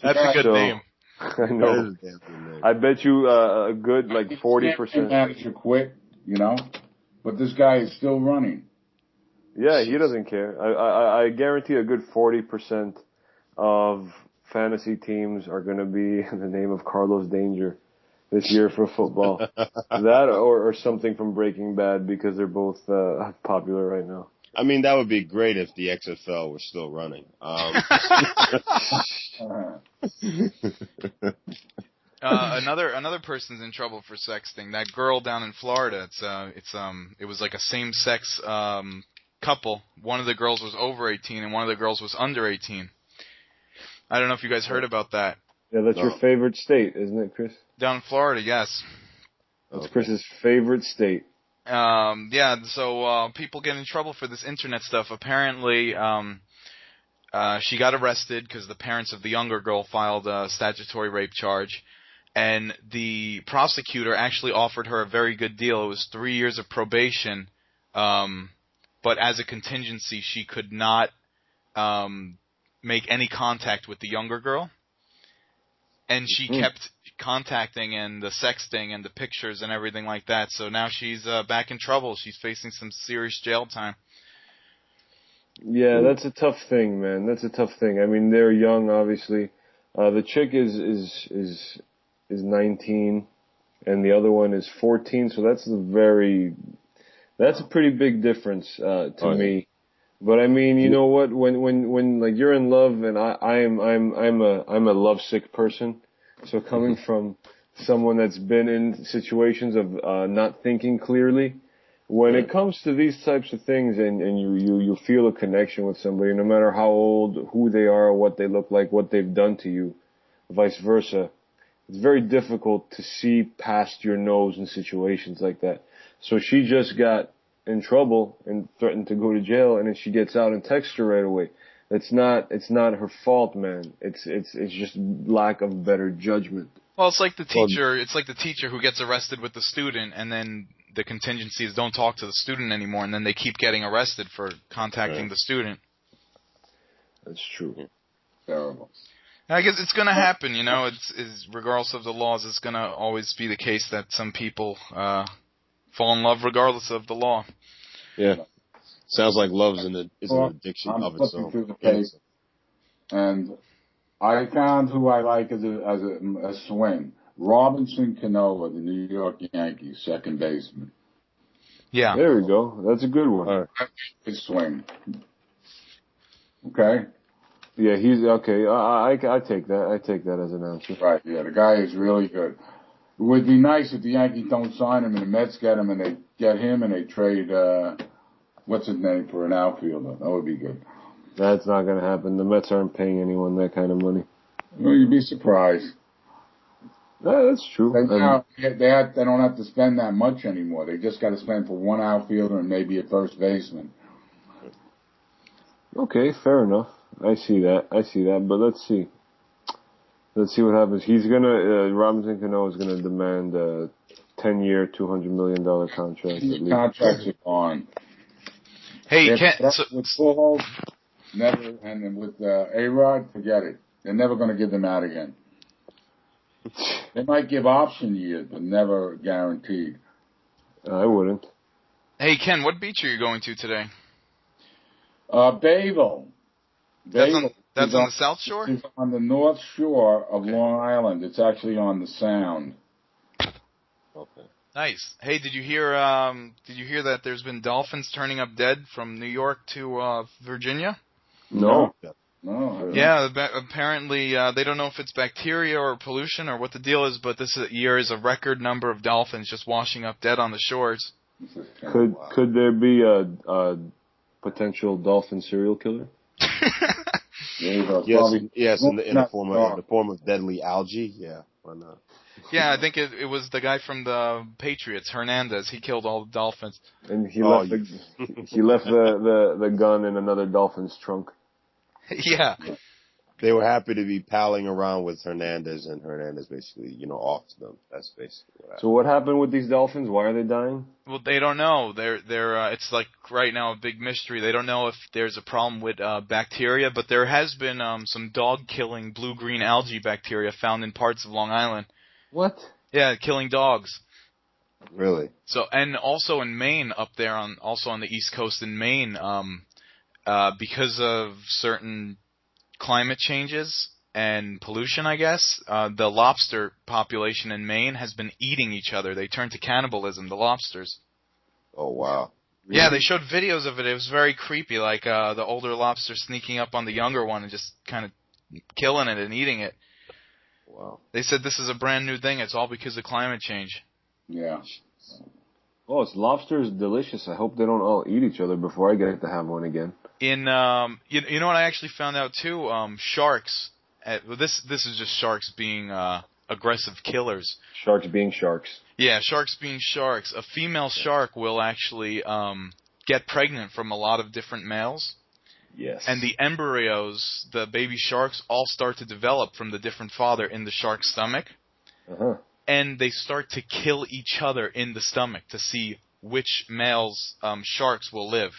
a good name. I know. I bet you a good 40%. Manager quit, but this guy is still running. Yeah, he doesn't care. I guarantee a good 40% of fantasy teams are going to be in the name of Carlos Danger this year for football. That or something from Breaking Bad because they're both popular right now. I mean, that would be great if the XFL were still running. Another person's in trouble for sexting. That girl down in Florida. It was like a same-sex couple. One of the girls was over 18 and one of the girls was under 18. I don't know if you guys heard about that. Yeah, that's your favorite state, isn't it, Chris? Down in Florida, yes. That's Chris's favorite state. So people get in trouble for this internet stuff. Apparently, she got arrested because the parents of the younger girl filed a statutory rape charge. And the prosecutor actually offered her a very good deal. It was 3 years of probation, but as a contingency, she could not make any contact with the younger girl. And she kept contacting and the sexting and the pictures and everything like that. So now she's back in trouble. She's facing some serious jail time. Yeah, that's a tough thing, man. That's a tough thing. I mean, they're young, obviously. The chick is 19, and the other one is 14. So that's a pretty big difference to me. But I mean, you know what? When like you're in love, and I'm a lovesick person. So coming from someone that's been in situations of not thinking clearly, when it comes to these types of things, and you feel a connection with somebody, no matter how old, who they are, what they look like, what they've done to you, vice versa, it's very difficult to see past your nose in situations like that. So she just got in trouble and threatened to go to jail, and then she gets out and texts her right away. It's not her fault, man. It's just lack of better judgment. Well, it's like the teacher. It's like the teacher who gets arrested with the student, and then the contingency is don't talk to the student anymore, and then they keep getting arrested for contacting the student. That's true. Terrible. And I guess it's going to happen, It's regardless of the laws, it's going to always be the case that some people fall in love regardless of the law. Yeah. Sounds like love's an addiction of its own. Through the case, and I found who I like as a swing. Robinson Cano, the New York Yankees, second baseman. Yeah. There we go. That's a good one. Good swing. Okay. Yeah, he's okay. I take that. I take that as an answer. Right, yeah, the guy is really good. It would be nice if the Yankees don't sign him and the Mets get him and they get him and they trade, what's his name, for an outfielder. That would be good. That's not going to happen. The Mets aren't paying anyone that kind of money. Well, you'd be surprised. That's true. They don't have to spend that much anymore. They just got to spend for one outfielder and maybe a first baseman. Okay, fair enough. I see that. But let's see. Let's see what happens. He's gonna. Robinson Cano is gonna demand a 10-year, $200 million contract. Contracts are gone. Hey, Ken. With Pujols, never, and then with A-Rod, forget it. They're never going to give them out again. They might give option years, but never guaranteed. I wouldn't. Hey, Ken, what beach are you going to today? Bayville. That's on the South Shore? It's on the North Shore of Long Island. It's actually on the Sound. Okay. Nice. Hey, did you hear that there's been dolphins turning up dead from New York to Virginia? No. No. Yeah, apparently they don't know if it's bacteria or pollution or what the deal is, but this year is a record number of dolphins just washing up dead on the shores. Could there be a potential dolphin serial killer? Yes, in the form of deadly algae. Yeah, why not? Yeah, I think it was the guy from the Patriots, Hernandez. He killed all the dolphins. And he left the gun in another dolphin's trunk. Yeah. They were happy to be palling around with Hernandez, and Hernandez basically, offed them. That's basically what happened. So what happened with these dolphins? Why are they dying? Well, they don't know. They're it's like right now a big mystery. They don't know if there's a problem with bacteria, but there has been some dog-killing blue-green algae bacteria found in parts of Long Island. What? Yeah, killing dogs. Really? So, and also in Maine, up there also on the East Coast in Maine, because of certain climate changes and pollution, I guess, the lobster population in Maine has been eating each other. They turned to cannibalism, the lobsters. Oh, wow. Really? Yeah, they showed videos of it. It was very creepy, like the older lobster sneaking up on the younger one and just kind of killing it and eating it. Wow. They said this is a brand new thing. It's all because of climate change. Yeah. Oh, lobster is delicious. I hope they don't all eat each other before I get to have one again. In you know what I actually found out too? Sharks. This is just sharks being aggressive killers. Sharks being sharks. Yeah, sharks being sharks. A female shark will actually get pregnant from a lot of different males. Yes. And the embryos, the baby sharks, all start to develop from the different father in the shark's stomach. Uh-huh. And they start to kill each other in the stomach to see which males sharks will live.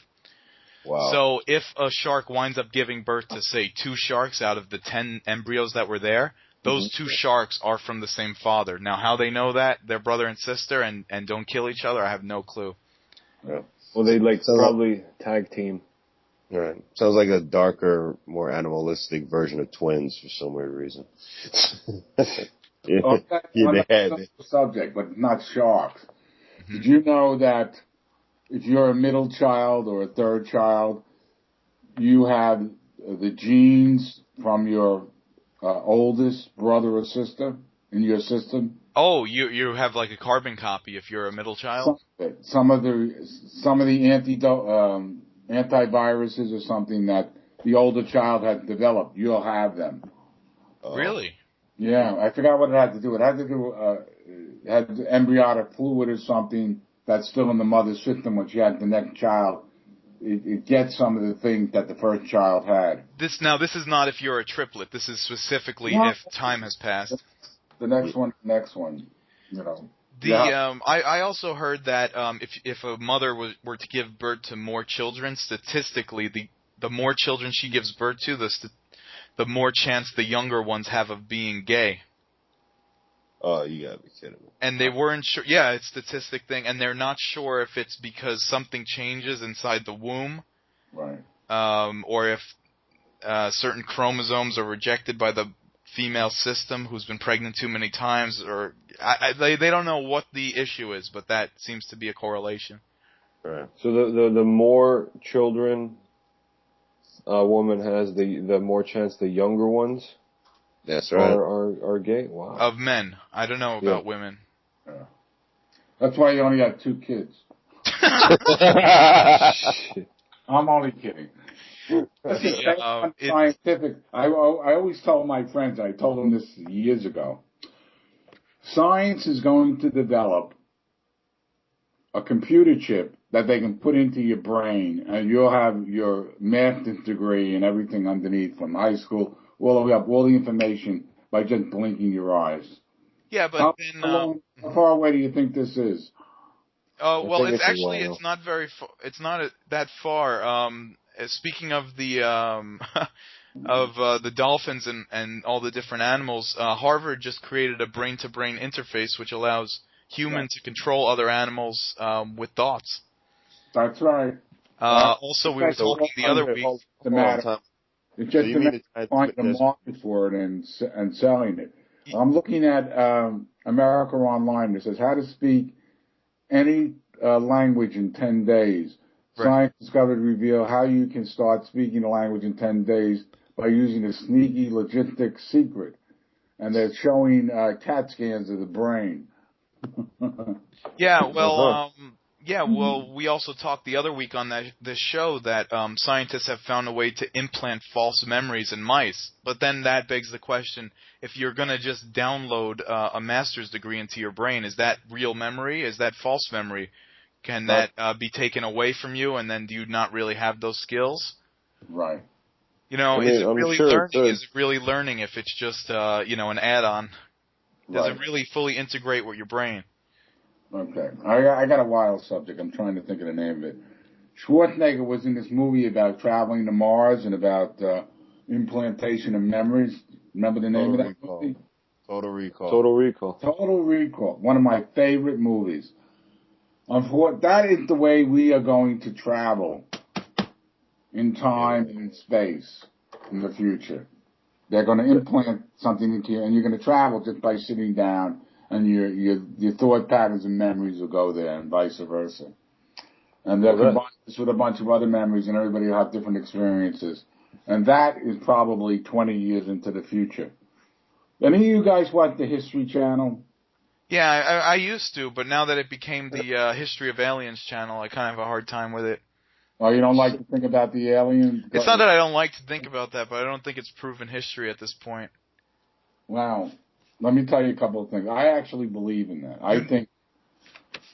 Wow. So if a shark winds up giving birth to, say, 2 sharks out of the 10 embryos that were there, those 2 sharks are from the same father. Now, how they know that, they're brother and sister, and don't kill each other, I have no clue. Yeah. Well, they probably tag team. Right. Sounds like a darker, more animalistic version of twins for some weird reason. Yeah. On that subject, but not sharks. Mm-hmm. Did you know that if you're a middle child or a third child, you have the genes from your oldest brother or sister in your system? Oh, you have like a carbon copy if you're a middle child? Some of the antiviruses or something that the older child had developed, you'll have them. Really? Yeah, I forgot what it had to do. It had to do had embryonic fluid or something that's still in the mother's system when she had the next child. It gets some of the things that the first child had. This is not if you're a triplet. This is specifically if time has passed. The next one, I also heard that if a mother were to give birth to more children, statistically, the more children she gives birth to, the more chance the younger ones have of being gay. Oh, you gotta be kidding me. And they weren't sure. Yeah, it's a statistic thing, and they're not sure if it's because something changes inside the womb, right? Or if certain chromosomes are rejected by the female system who's been pregnant too many times, or they don't know what the issue is, but that seems to be a correlation. Right. So the more children a woman has, the more chance the younger ones That's right. are gay. Wow. Of men. I don't know about women. Yeah. That's why you only got 2 kids. I'm only kidding. Listen, scientific. I always tell my friends, I told them this years ago, science is going to develop a computer chip that they can put into your brain, and you'll have your master's degree and everything underneath from high school, all the way up, all the information by just blinking your eyes. Yeah, but then... how far away do you think this is? Oh, well, it's not very it's not that far. Speaking of the the dolphins and all the different animals, Harvard just created a brain-to-brain interface which allows humans to control other animals with thoughts. That's right. Also, we were talking the other week. It's just a matter of finding a market for it and selling it. I'm looking at America Online. It says how to speak any language in 10 days. Right. Science discovered reveal how you can start speaking a language in 10 days by using a sneaky logistic secret. And they're showing CAT scans of the brain. Yeah, well, we also talked the other week on this show that scientists have found a way to implant false memories in mice. But then that begs the question, if you're going to just download a master's degree into your brain, is that real memory? Is that false memory? Can that be taken away from you, and then do you not really have those skills? Right. You know, is it really learning? Is it really learning if it's just, an add-on? Does it really fully integrate with your brain? Okay. I got a wild subject. I'm trying to think of the name of it. Schwarzenegger was in this movie about traveling to Mars and about implantation of memories. Remember the name of that movie? Total Recall. Total Recall. One of my favorite movies. That is the way we are going to travel in time and in space in the future. They're going to implant something into you, and you're going to travel just by sitting down, and your thought patterns and memories will go there, and vice versa. And they'll combine this with a bunch of other memories, and everybody will have different experiences. And that is probably 20 years into the future. Any of you guys watch the History Channel? Yeah, I used to, but now that it became the History of Aliens channel, I kind of have a hard time with it. Oh, you don't like to think about the aliens? It's not that I don't like to think about that, but I don't think it's proven history at this point. Wow. Let me tell you a couple of things. I actually believe in that. I think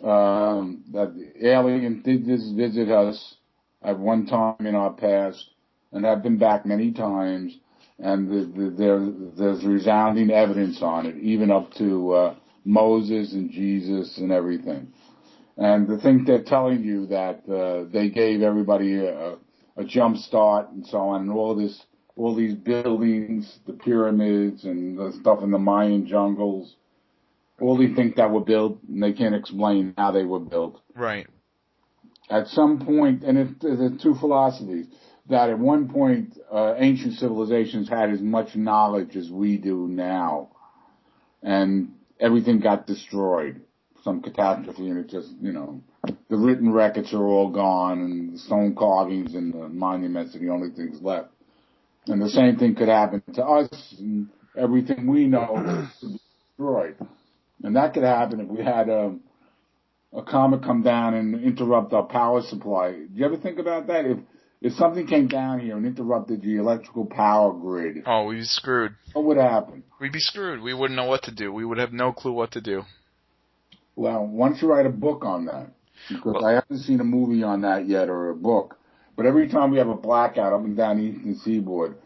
that the aliens did visit us at one time in our past and have been back many times, and there's resounding evidence on it, even up to Moses and Jesus and everything. And to think they're telling you that they gave everybody a jump start and so on, and all these buildings, the pyramids and the stuff in the Mayan jungles, all they think that were built, and they can't explain how they were built. Right. At some point, and there's two philosophies, that at one point ancient civilizations had as much knowledge as we do now, and everything got destroyed. Some catastrophe, and it just, the written records are all gone, and the stone carvings and the monuments are the only things left. And the same thing could happen to us, and everything we know is destroyed. And that could happen if we had a comet come down and interrupt our power supply. Do you ever think about that? If something came down here and interrupted the electrical power grid, oh, we'd be screwed. What would happen? We'd be screwed. We wouldn't know what to do. We would have no clue what to do. Well, why don't you write a book on that? Because I haven't seen a movie on that yet or a book. But every time we have a blackout up and down the Eastern Seaboard,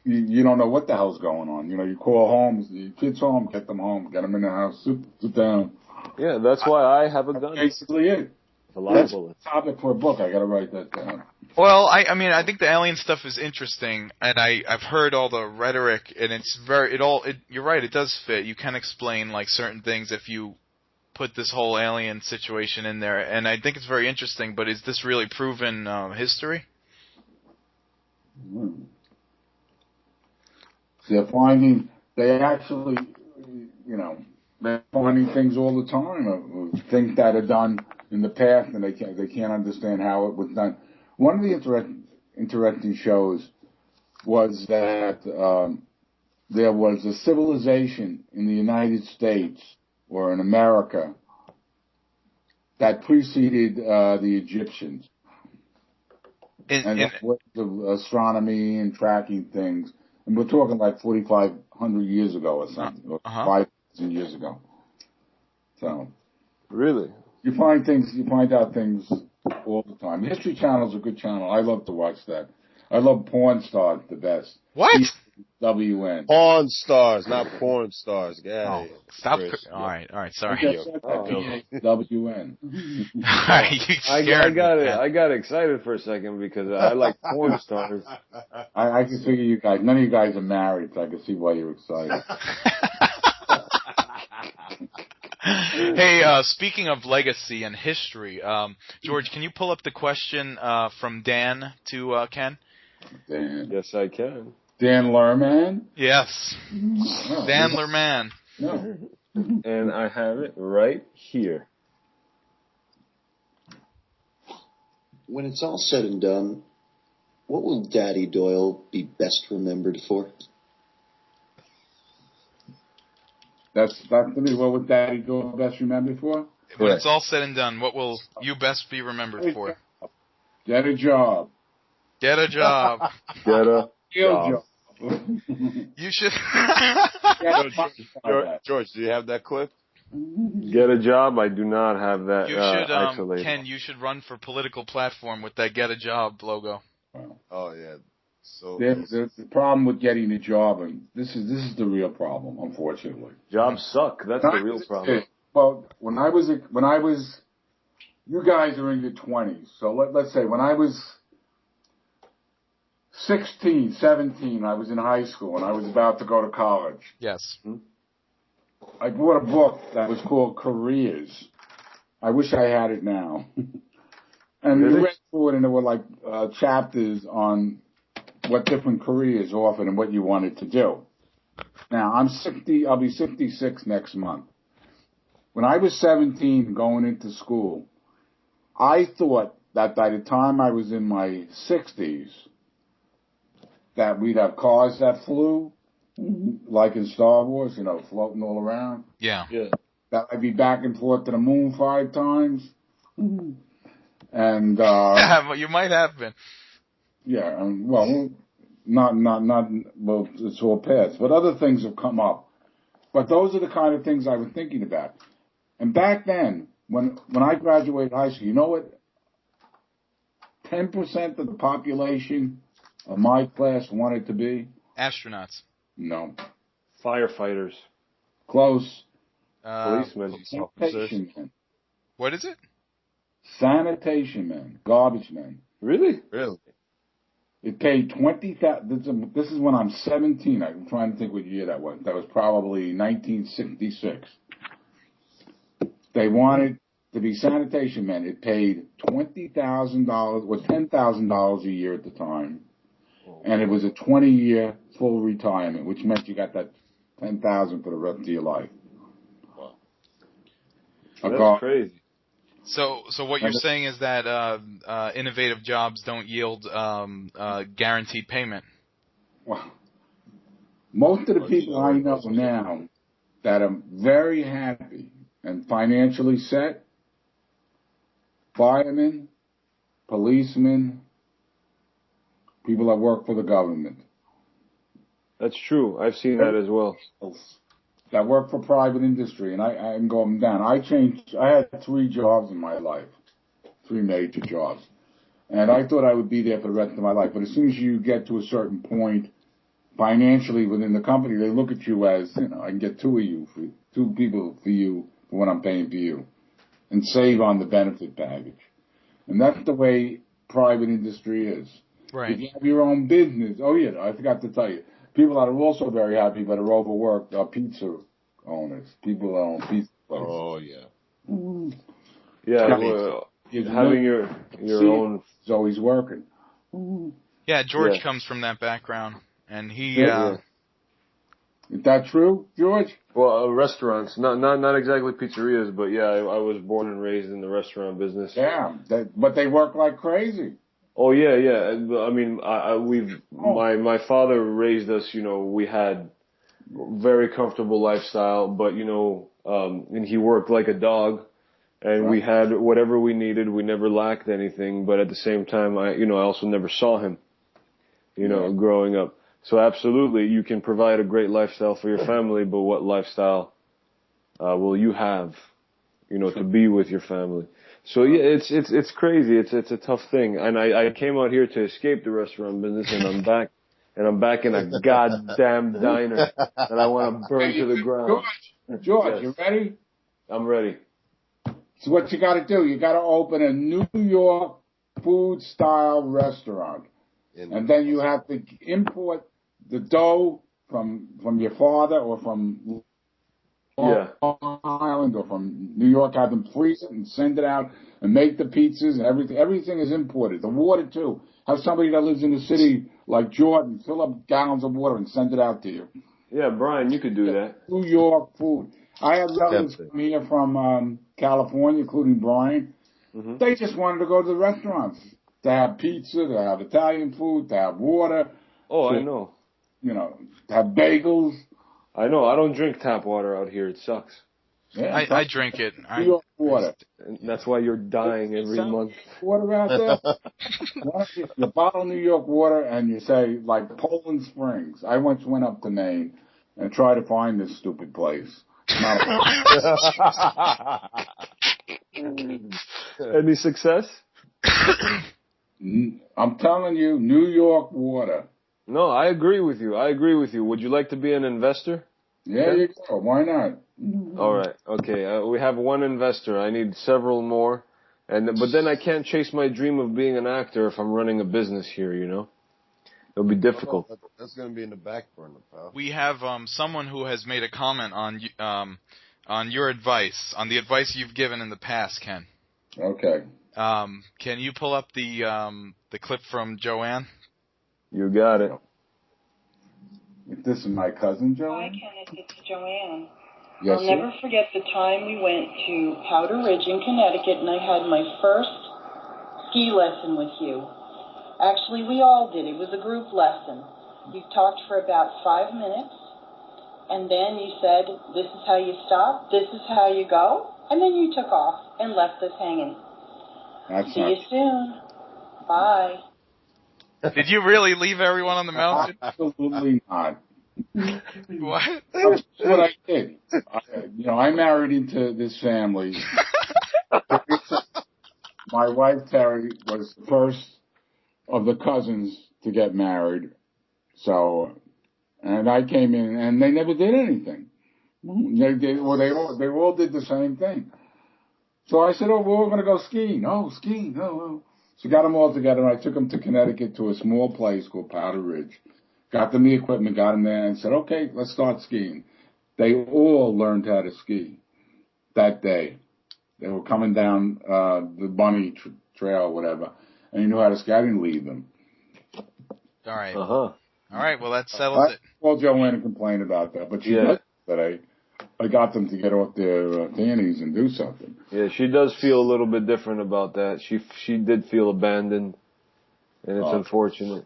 you don't know what the hell's going on. You call home, your kids home, get them home, get them in the house, sit down. Yeah, that's why I have a gun. That's basically it. That's the topic for a book. I got to write that down. Well, I think the alien stuff is interesting, and I've heard all the rhetoric, and it's you're right, it does fit. You can explain like certain things if you put this whole alien situation in there, and I think it's very interesting, but is this really proven history? They're finding, they're finding things all the time, things that are done in the past, and they can't understand how it was done. One of the interesting shows was that there was a civilization in the United States or in America that preceded the Egyptians. And ways of astronomy and tracking things. And we're talking like 4,500 years ago or something, or 5,000 years ago. So. Really? You find out things all the time. The History Channel is a good channel. I love to watch that. I love Porn Stars the best. What? WN. Pawn stars, not porn stars. Yeah. Stop. Chris, All right, sorry. WN. All right, you scared me. I got excited for a second because I like porn stars. I can figure you guys, none of you guys are married, so I can see why you're excited. Hey, speaking of legacy and history, George, can you pull up the question from Dan to Ken? Dan. Yes, I can. Dan Lerman? Yes. Oh, Dan Lerman. No. And I have it right here. When it's all said and done, what will Daddy Doyle be best remembered for? That's what would Daddy Doyle best remembered for? When it's all said and done, what will you best be remembered for? Get a job. Get a job. Get a job. You should. George, do you have that clip? Get a job. I do not have that. You should, isolated. Ken. You should run for political platform with that "Get a Job" logo. Oh yeah. So the problem with getting a job, and this is the real problem, unfortunately. Jobs suck. That's the real problem. Well, when I was, you guys are in your 20s, so let's say when I was 16, 17, I was in high school and I was about to go to college. Yes. I bought a book that was called Careers. I wish I had it now. And we read through it, and there were like chapters on what different careers offered and what you wanted to do. Now, I'm 60, I'll be 66 next month. When I was 17 going into school, I thought that by the time I was in my 60s, that we'd have cars that flew, like in Star Wars, floating all around. Yeah. That I'd be back and forth to the moon 5 times. And you might have been. Yeah, well, well, it's all past. But other things have come up. But those are the kind of things I was thinking about. And back then, when I graduated high school, you know what? 10% of the population of my class wanted to be? Astronauts. No. Firefighters. Close. Policemen. Sanitation men. What is it? Sanitation men. Garbage men. Really? It paid $20,000. This is when I'm 17. I'm trying to think what year that was. That was probably 1966. They wanted to be sanitation men. It paid $20,000 or $10,000 a year at the time, and it was a 20-year full retirement, which meant you got that $10,000 for the rest of your life. Wow. That's crazy. So what you're saying is that innovative jobs don't yield guaranteed payment. Well, most of the people I know now that are very happy and financially set, firemen, policemen, people that work for the government. That's true. I've seen that as well. That work for private industry, and I'm going down. I had 3 jobs in my life, 3 major jobs. And I thought I would be there for the rest of my life. But as soon as you get to a certain point financially within the company, they look at you as, I can get 2 people for you for what I'm paying for you, and save on the benefit package. And that's the way private industry is. Right. If you have your own business, I forgot to tell you, people that are also very happy but are overworked are pizza owners. People that own pizza places. Oh, yeah. Yeah, having your own is always working. Yeah, George comes from that background, and he. Is that true, George? Well, restaurants, not exactly pizzerias, but yeah, I was born and raised in the restaurant business. Yeah, but they work like crazy. Oh yeah. I mean, my father raised us. We had very comfortable lifestyle, but and he worked like a dog, and we had whatever we needed. We never lacked anything, but at the same time, I also never saw him, growing up. So absolutely, you can provide a great lifestyle for your family, but what lifestyle will you have, to be with your family? So yeah, it's crazy. It's a tough thing. And I came out here to escape the restaurant business, and I'm back. And I'm back in a goddamn diner that I want to burn to the ground. George, Yes. you ready? I'm ready. So what you got to do? You got to open a New York food style restaurant, and then you have to import the dough from your father or from Long Island or from New York. Have them freeze it and send it out and make the pizzas and everything. Everything is imported. The water too. Have somebody that lives in the city like Jordan fill up gallons of water and send it out to you. Yeah, Brian, you could do that. New York food. I have relatives come here from California, including Brian. Mm-hmm. They just wanted to go to the restaurants to have pizza, to have Italian food, to have water. Oh, I know. To have bagels. I know. I don't drink tap water out here. It sucks. Yeah, I drink it. New York water. And that's why you're dying every month. Water out there. You bottle New York water and you say, like Poland Springs. I once went up to Maine and tried to find this stupid place. Any success? I'm telling you, New York water. No, I agree with you. Would you like to be an investor? Yeah, you go. Why not? All right. Okay. We have one investor. I need several more. But then I can't chase my dream of being an actor if I'm running a business here, It'll be difficult. That's going to be in the back burner, pal. We have someone who has made a comment on your advice, on the advice you've given in the past, Ken. Okay. Can you pull up the clip from Joanne? You got it. This is my cousin, Joanne? Hi, Kenneth. It's Joanne. Yes, I'll never forget the time we went to Powder Ridge in Connecticut, and I had my first ski lesson with you. Actually, we all did. It was a group lesson. You talked for about 5 minutes, and then you said, this is how you stop, this is how you go, and then you took off and left us hanging. See you soon. Bye. Did you really leave everyone on the mountain? Absolutely not. What? That's what I did. I married into this family. My wife, Terry, was the first of the cousins to get married. So, and I came in, and they never did anything. They all did the same thing. So I said, we're all going to go skiing. Oh, skiing. No. So got them all together. I took them to Connecticut to a small place called Powder Ridge. Got them the equipment, got them there, and said, okay, let's start skiing. They all learned how to ski that day. They were coming down the bunny trail or whatever, and he knew how to ski. I didn't leave them. All right. Uh-huh. All right, well, that settles it. Well, Joanne complained about that, but she does that I got them to get off their panties and do something. Yeah, she does feel a little bit different about that. She did feel abandoned, and it's unfortunate.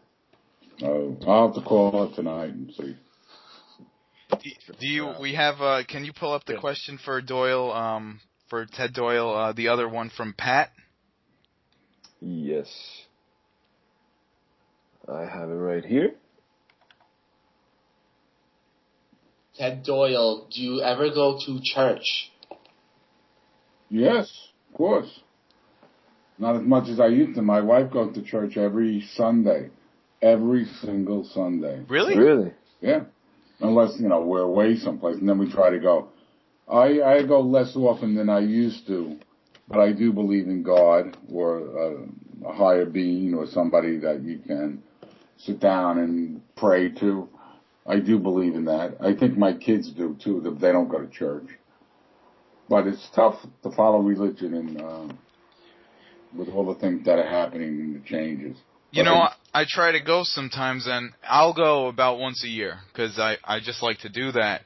Oh, I'll have to call her tonight and see. Can you pull up the question for Doyle, for Ted Doyle, the other one from Pat? Yes. I have it right here. Ted Doyle, do you ever go to church? Yes, of course. Not as much as I used to. My wife goes to church every Sunday. Every single Sunday. Really? Really? Yeah. Unless, we're away someplace, and then we try to go. I go less often than I used to, but I do believe in God or a higher being or somebody that you can sit down and pray to. I do believe in that. I think my kids do, too, that they don't go to church. But it's tough to follow religion and with all the things that are happening and the changes. I try to go sometimes, and I'll go about once a year, because I just like to do that,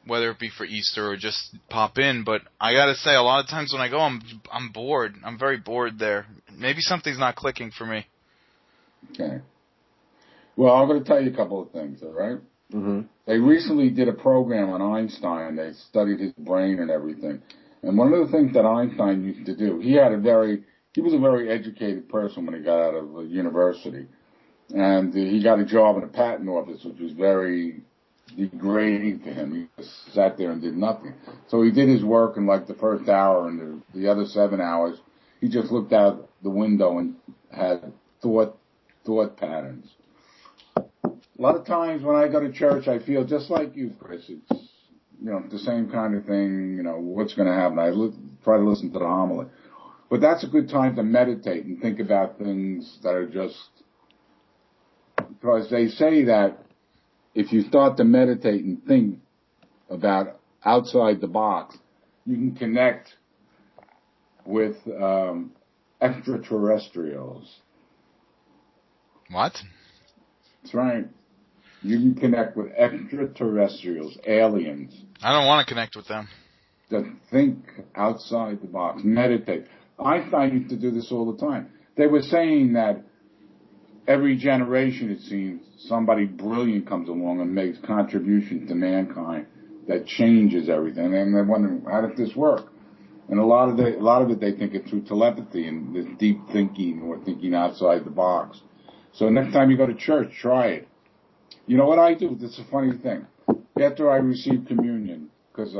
whether it be for Easter or just pop in. But I gotta say, a lot of times when I go, I'm bored. I'm very bored there. maybe something's not clicking for me. Okay. Well, I'm going to tell you a couple of things, all right? Mm-hmm. They recently did a program on Einstein. They studied his brain and everything. And one of the things that Einstein used to do, he was a very educated person when he got out of university. And he got a job in a patent office, which was very degrading to him. He just sat there and did nothing. So he did his work in like the first hour, and the other 7 hours, he just looked out the window and had thought patterns. A lot of times when I go to church, I feel just like you, Chris. It's, the same kind of thing, what's going to happen. I try to listen to the homily. But that's a good time to meditate and think about things that are just, because they say that if you start to meditate and think about outside the box, you can connect with extraterrestrials. What? That's right. You can connect with extraterrestrials, aliens. I don't want to connect with them. That think outside the box, meditate. Einstein used to do this all the time. They were saying that every generation, it seems, somebody brilliant comes along and makes contributions to mankind that changes everything. And they're wondering, how does this work? And a lot of it, they think it's through telepathy and this deep thinking or thinking outside the box. So next time you go to church, try it. You know what I do? This is a funny thing. After I receive communion, because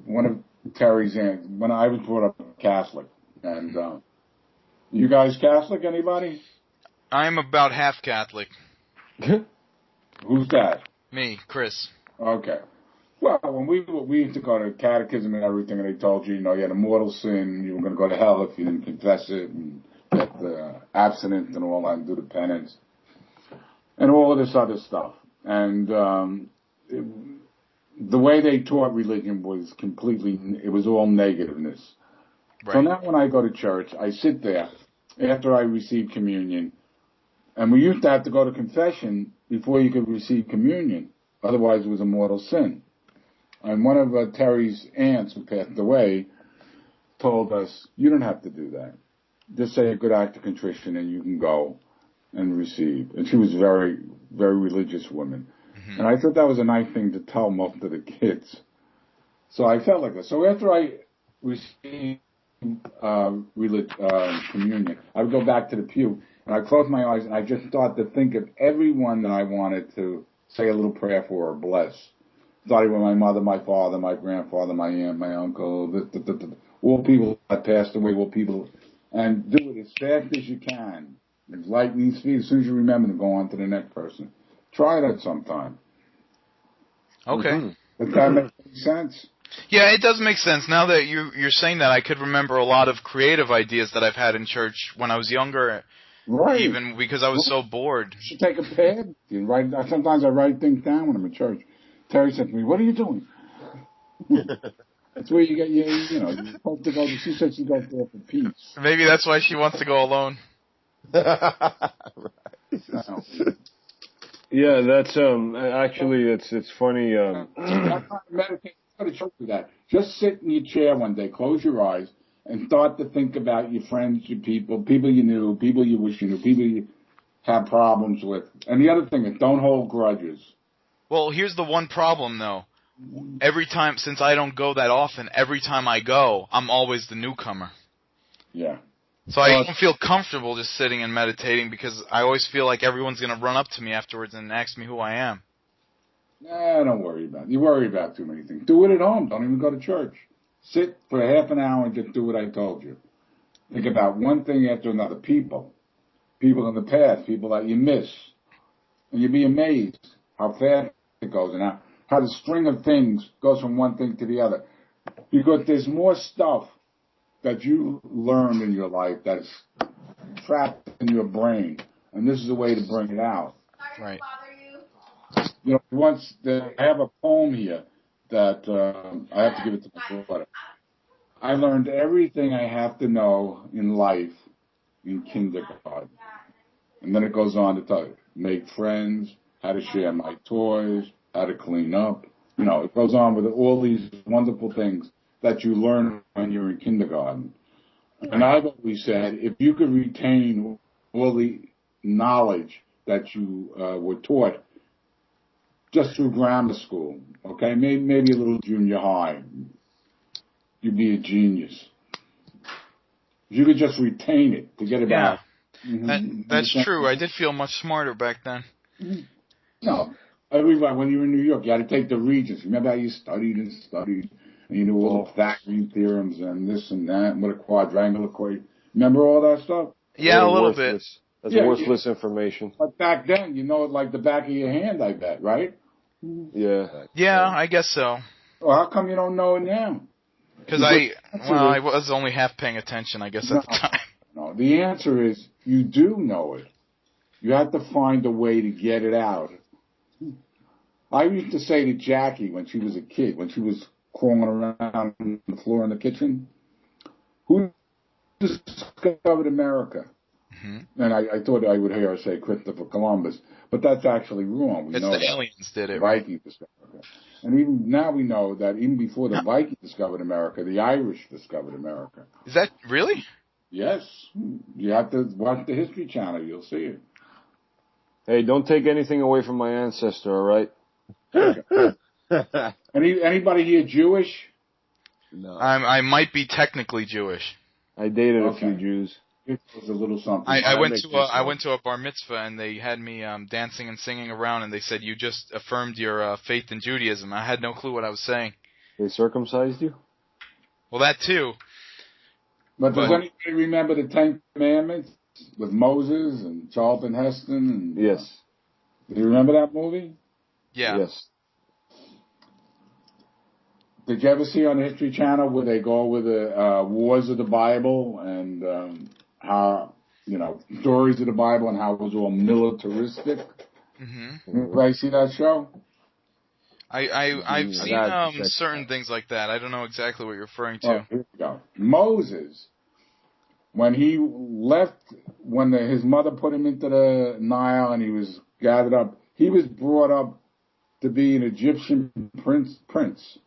one of Terry's aunts, when I was brought up Catholic, and you guys Catholic, anybody? I'm about half Catholic. Who's that? Me, Chris. Okay. Well, when we used to go to catechism and everything, and they told you, you had a mortal sin, you were going to go to hell if you didn't confess it, and get abstinent and all that, and do the penance, and all of this other stuff. And the way they taught religion was it was all negativeness. Right. So now when I go to church, I sit there after I receive communion, and we used to have to go to confession before you could receive communion. Otherwise, it was a mortal sin. And one of Terry's aunts who passed away told us, you don't have to do that. Just say a good act of contrition and you can go and receive. And she was a very, very religious woman. Mm-hmm. And I thought that was a nice thing to tell most of the kids. So I felt like that. So after I received communion, I would go back to the pew and I close my eyes and I just start to think of everyone that I wanted to say a little prayer for or bless. Starting with my mother, my father, my grandfather, my aunt, my uncle, all people that passed away, and do it as fast as you can. As lightning speed, as soon as you remember to go on to the next person. Try that sometime. Okay. Mm-hmm. Does that make sense? Yeah, it does make sense. Now that you're saying that, I could remember a lot of creative ideas that I've had in church when I was younger. Right. Even because I was so bored. You should take a pad and write. Sometimes I write things down when I'm in church. Terry said to me, "What are you doing?" That's where you get you're supposed to go. She said she goes there for peace. Maybe that's why she wants to go alone. Right. Yeah, that's actually it's funny. Meditate. Go to church with that. Just sit in your chair one day, close your eyes, and start to think about your friends, your people you knew, people you wish you knew, people you had problems with. And the other thing is, don't hold grudges. Well, here's the one problem, though. Every time, since I don't go that often, every time I go, I'm always the newcomer. Yeah. So I don't feel comfortable just sitting and meditating because I always feel like everyone's going to run up to me afterwards and ask me who I am. Nah, don't worry about it. You worry about too many things. Do it at home. Don't even go to church. Sit for half an hour and just do what I told you. Think about one thing after another. People in the past, people that you miss. And you'd be amazed how fast it goes and how the string of things goes from one thing to the other. Because there's more stuff that you learned in your life that's trapped in your brain. And this is a way to bring it out. Right. I have a poem here that I have to give it to my daughter. I learned everything I have to know in life in kindergarten. And then it goes on to tell you, make friends, how to share my toys, how to clean up. It goes on with all these wonderful things that you learn when you're in kindergarten. And I've always said, if you could retain all the knowledge that you were taught just through grammar school, okay, maybe a little junior high, you'd be a genius. If you could just retain it, forget about it. That's true. I did feel much smarter back then. No. Everybody, when you were in New York, you had to take the Regents. Remember how you studied, and you knew all the Pythagorean theorems and this and that, and what a quadrangular equation. Remember all that stuff? Yeah, a little bit. That's worthless information. But back then, you know it like the back of your hand, I bet, right? Yeah. Yeah, I guess so. Well, how come you don't know it now? Because I was only half paying attention, I guess, at the time. No, the answer is you do know it. You have to find a way to get it out. I used to say to Jackie when she was a kid, when she was crawling around on the floor in the kitchen, who discovered America? Mm-hmm. And I thought I would hear her say Christopher Columbus, but that's actually wrong. We know the that. aliens did it. Vikings discovered America. And even now we know that even before the Vikings discovered America, the Irish discovered America. Is that really? Yes. You have to watch the History Channel. You'll see it. Hey, don't take anything away from my ancestor, all right? Anybody here Jewish? No. I might be technically Jewish. I dated a few Jews. It was a little something. I went to a bar mitzvah and they had me dancing and singing around and they said you just affirmed your faith in Judaism. I had no clue what I was saying. They circumcised you? Well, that too. But does anybody remember the Ten Commandments with Moses and Charlton Heston? And, yes. Do you remember that movie? Yeah. Yes. Did you ever see on the History Channel where they go over the wars of the Bible and how, stories of the Bible and how it was all militaristic? Mm-hmm. Anybody see that show? I've seen certain things like that. I don't know exactly what you're referring to. Oh, here we go. Moses, when he left, his mother put him into the Nile and he was gathered up, he was brought up to be an Egyptian prince,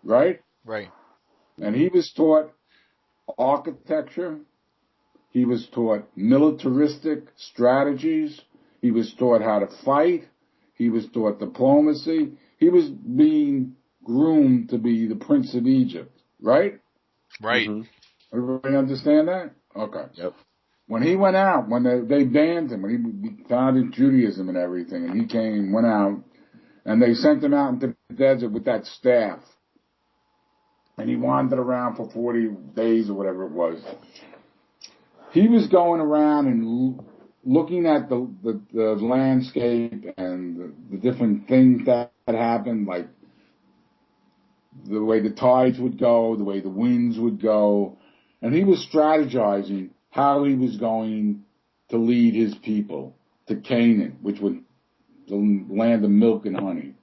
right? Right. And he was taught architecture. He was taught militaristic strategies. He was taught how to fight. He was taught diplomacy. He was being groomed to be the Prince of Egypt, right? Right. Mm-hmm. Everybody understand that? Okay. Yep. When he went out, when they banned him, when he founded Judaism and everything, and he went out, and they sent him out into the desert with that staff. And he wandered around for 40 days or whatever it was. He was going around and looking at the landscape and the different things that happened, like the way the tides would go, the way the winds would go. And he was strategizing how he was going to lead his people to Canaan, which was the land of milk and honey.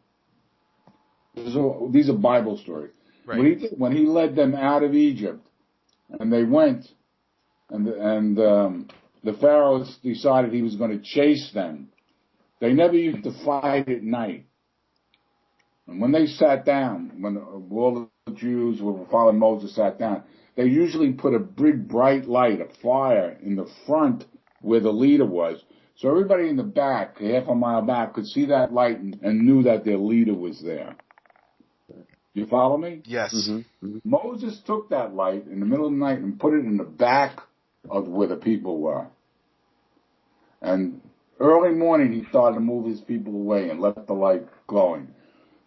These are Bible stories. Right. When he led them out of Egypt, and they went, and the pharaohs decided he was going to chase them. They never used to fight at night. And when they sat down, when all the Jews who followed Moses sat down, they usually put a big bright light, a fire, in the front where the leader was. So everybody in the back, half a mile back, could see that light and knew that their leader was there. You follow me? Yes. Mm-hmm. Mm-hmm. Moses took that light in the middle of the night and put it in the back of where the people were. And early morning, he started to move his people away and left the light glowing.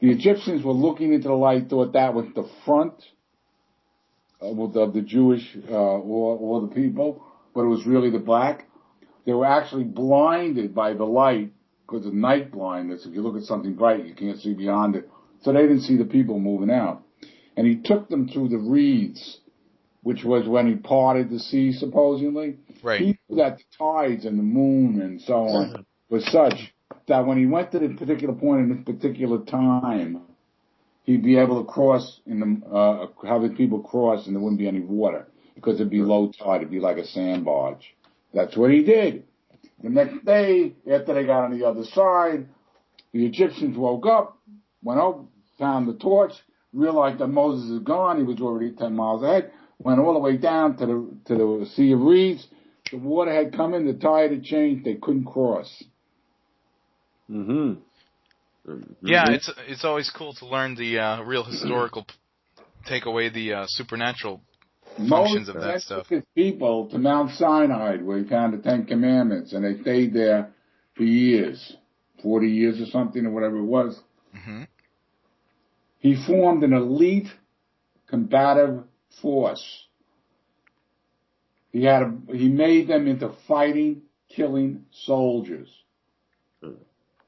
The Egyptians were looking into the light, thought that was the front of the Jewish or the people, but it was really the back. They were actually blinded by the light because of night blindness. If you look at something bright, you can't see beyond it. So they didn't see the people moving out. And he took them through the reeds, which was when he parted the sea, supposedly. Right. He knew that the tides and the moon and so on was such that when he went to the particular point in this particular time, he'd be able to cross have the people cross and there wouldn't be any water because it'd be low tide. It'd be like a sand barge. That's what he did. The next day, after they got on the other side, the Egyptians woke up, went out, found the torch, realized that Moses is gone. He was already 10 miles ahead. went all the way down to the Sea of Reeds. The water had come in, the tide had changed, they couldn't cross. Mm-hmm. Yeah, it's always cool to learn the real historical, take away the supernatural functions of that stuff. Moses sent his people to Mount Sinai, where he found the Ten Commandments, and they stayed there for years, 40 years or something, or whatever it was. Mm-hmm. He formed an elite combative force. He made them into fighting, killing soldiers.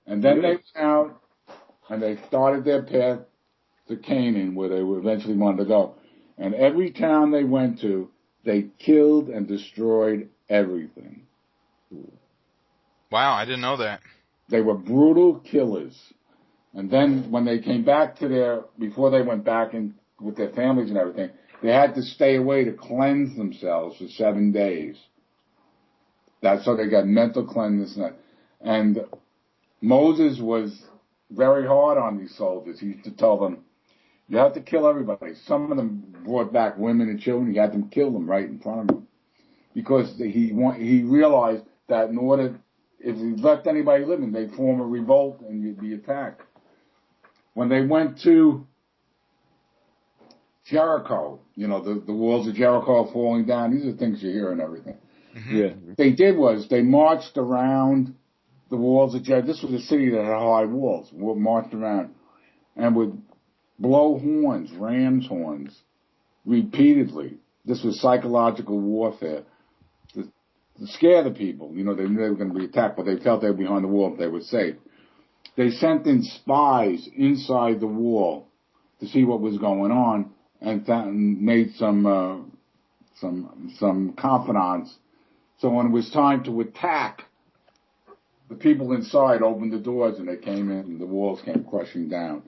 And then they went out and they started their path to Canaan, where they eventually wanted to go. And every town they went to, they killed and destroyed everything. Wow, I didn't know that. They were brutal killers. And then when they came back before they went back in with their families and everything, they had to stay away to cleanse themselves for 7 days. That's so they got mental cleanliness. And Moses was very hard on these soldiers. He used to tell them, you have to kill everybody. Some of them brought back women and children. He had them kill them right in front of him. Because he realized that if he left anybody living, they'd form a revolt and you'd be attacked. When they went to Jericho, the walls of Jericho falling down, these are things you hear and everything. Mm-hmm. Yeah. What they did was they marched around the walls of Jericho. This was a city that had high walls. Marched around and would blow horns, ram's horns, repeatedly. This was psychological warfare to scare the people. They knew they were going to be attacked, but they felt they were behind the wall, they were safe. They sent in spies inside the wall to see what was going on and made some confidants. So when it was time to attack, the people inside opened the doors and they came in and the walls came crushing down.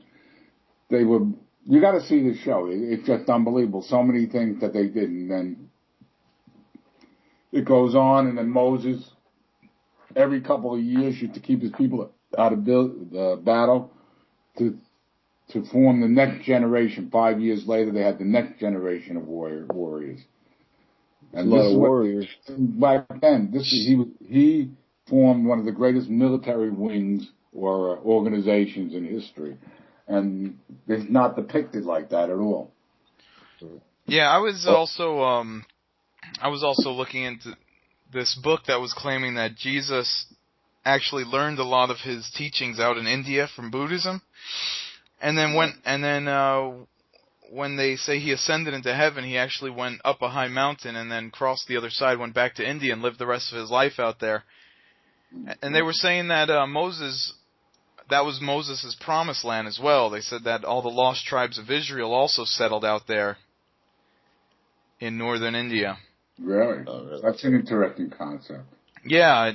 You got to see the show. It's just unbelievable. So many things that they did, and then it goes on, and then Moses, every couple of years, used to keep his people out of the battle to form the next generation. 5 years later, they had the next generation of warriors. And a lot of warriors. Back then, he formed one of the greatest military wings or organizations in history. And it's not depicted like that at all. Yeah, I was also looking into this book that was claiming that Jesus actually learned a lot of his teachings out in India from Buddhism, and then when they say he ascended into heaven, he actually went up a high mountain and then crossed the other side, went back to India and lived the rest of his life out there. And they were saying that that was Moses' promised land as well. They said that all the lost tribes of Israel also settled out there in northern India. Really? That's an interesting concept. Yeah,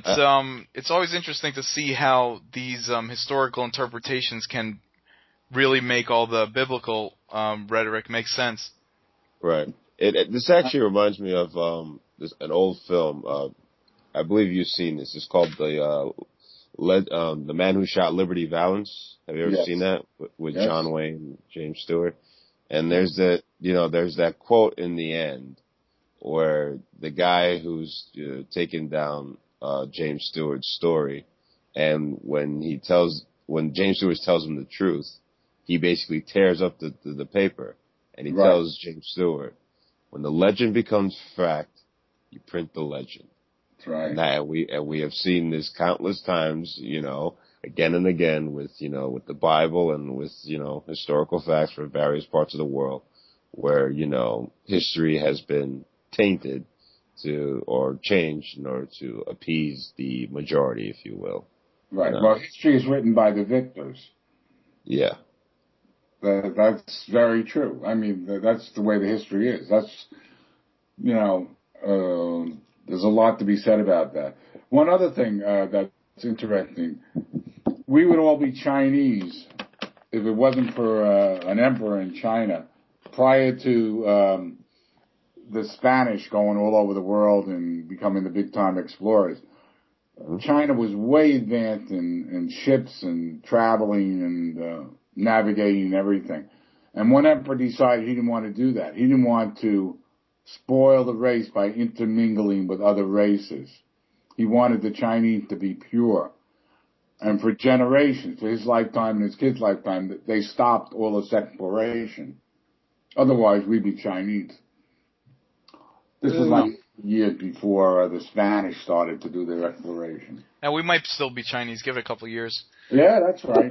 it's always interesting to see how these historical interpretations can really make all the biblical rhetoric make sense. Right. This actually reminds me of an old film. I believe you've seen this. It's called The Man Who Shot Liberty Valance. Have you ever seen that with John Wayne and James Stewart? And there's that quote in the end where the guy who's taking down James Stewart's story, and when James Stewart tells him the truth, he basically tears up the paper, and he tells James Stewart, when the legend becomes fact, you print the legend. That's right. And we have seen this countless times, again and again with the Bible and with, historical facts from various parts of the world where, history has been tainted or changed in order to appease the majority, if you will. Right. Well, history is written by the victors. Yeah. That's very true. I mean, that's the way the history is. That's, there's a lot to be said about that. One other thing that's interesting, we would all be Chinese if it wasn't for an emperor in China prior to the Spanish going all over the world and becoming the big-time explorers. China was way advanced in ships and traveling and navigating and everything. And one emperor decided he didn't want to do that. He didn't want to spoil the race by intermingling with other races. He wanted the Chinese to be pure. And for generations, for his lifetime and his kids' lifetime, they stopped all this exploration. Otherwise, we'd be Chinese. This was like years before the Spanish started to do their exploration. Now, we might still be Chinese. Give it a couple of years. Yeah, that's right.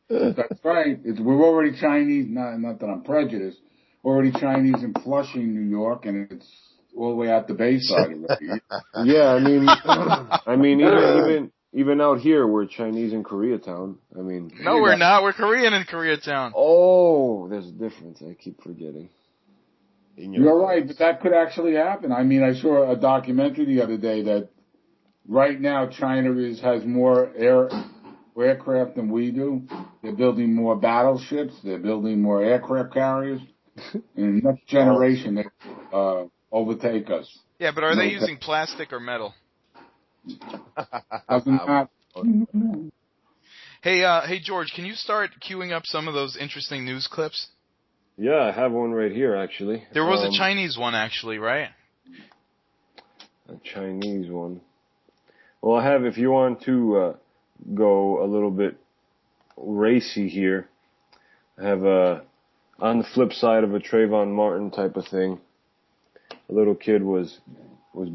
That's right. We're already Chinese, not that I'm prejudiced. We're already Chinese in Flushing, New York, and it's all the way out the Bayside already. Yeah, I mean, even out here, we're Chinese in Koreatown. I mean, No, we're not. We're Korean in Koreatown. Oh, there's a difference. I keep forgetting. You're right, but that could actually happen. I mean, I saw a documentary the other day that right now China has more aircraft than we do. They're building more battleships. They're building more aircraft carriers. And next generation, they overtake us. Yeah, but are they using plastic or metal? Doesn't matter. Hey, George, can you start queuing up some of those interesting news clips? Yeah, I have one right here, actually. There was a Chinese one, actually, right? A Chinese one. Well, I have, if you want to go a little bit racy here, I have on the flip side of a Trayvon Martin type of thing, a little kid was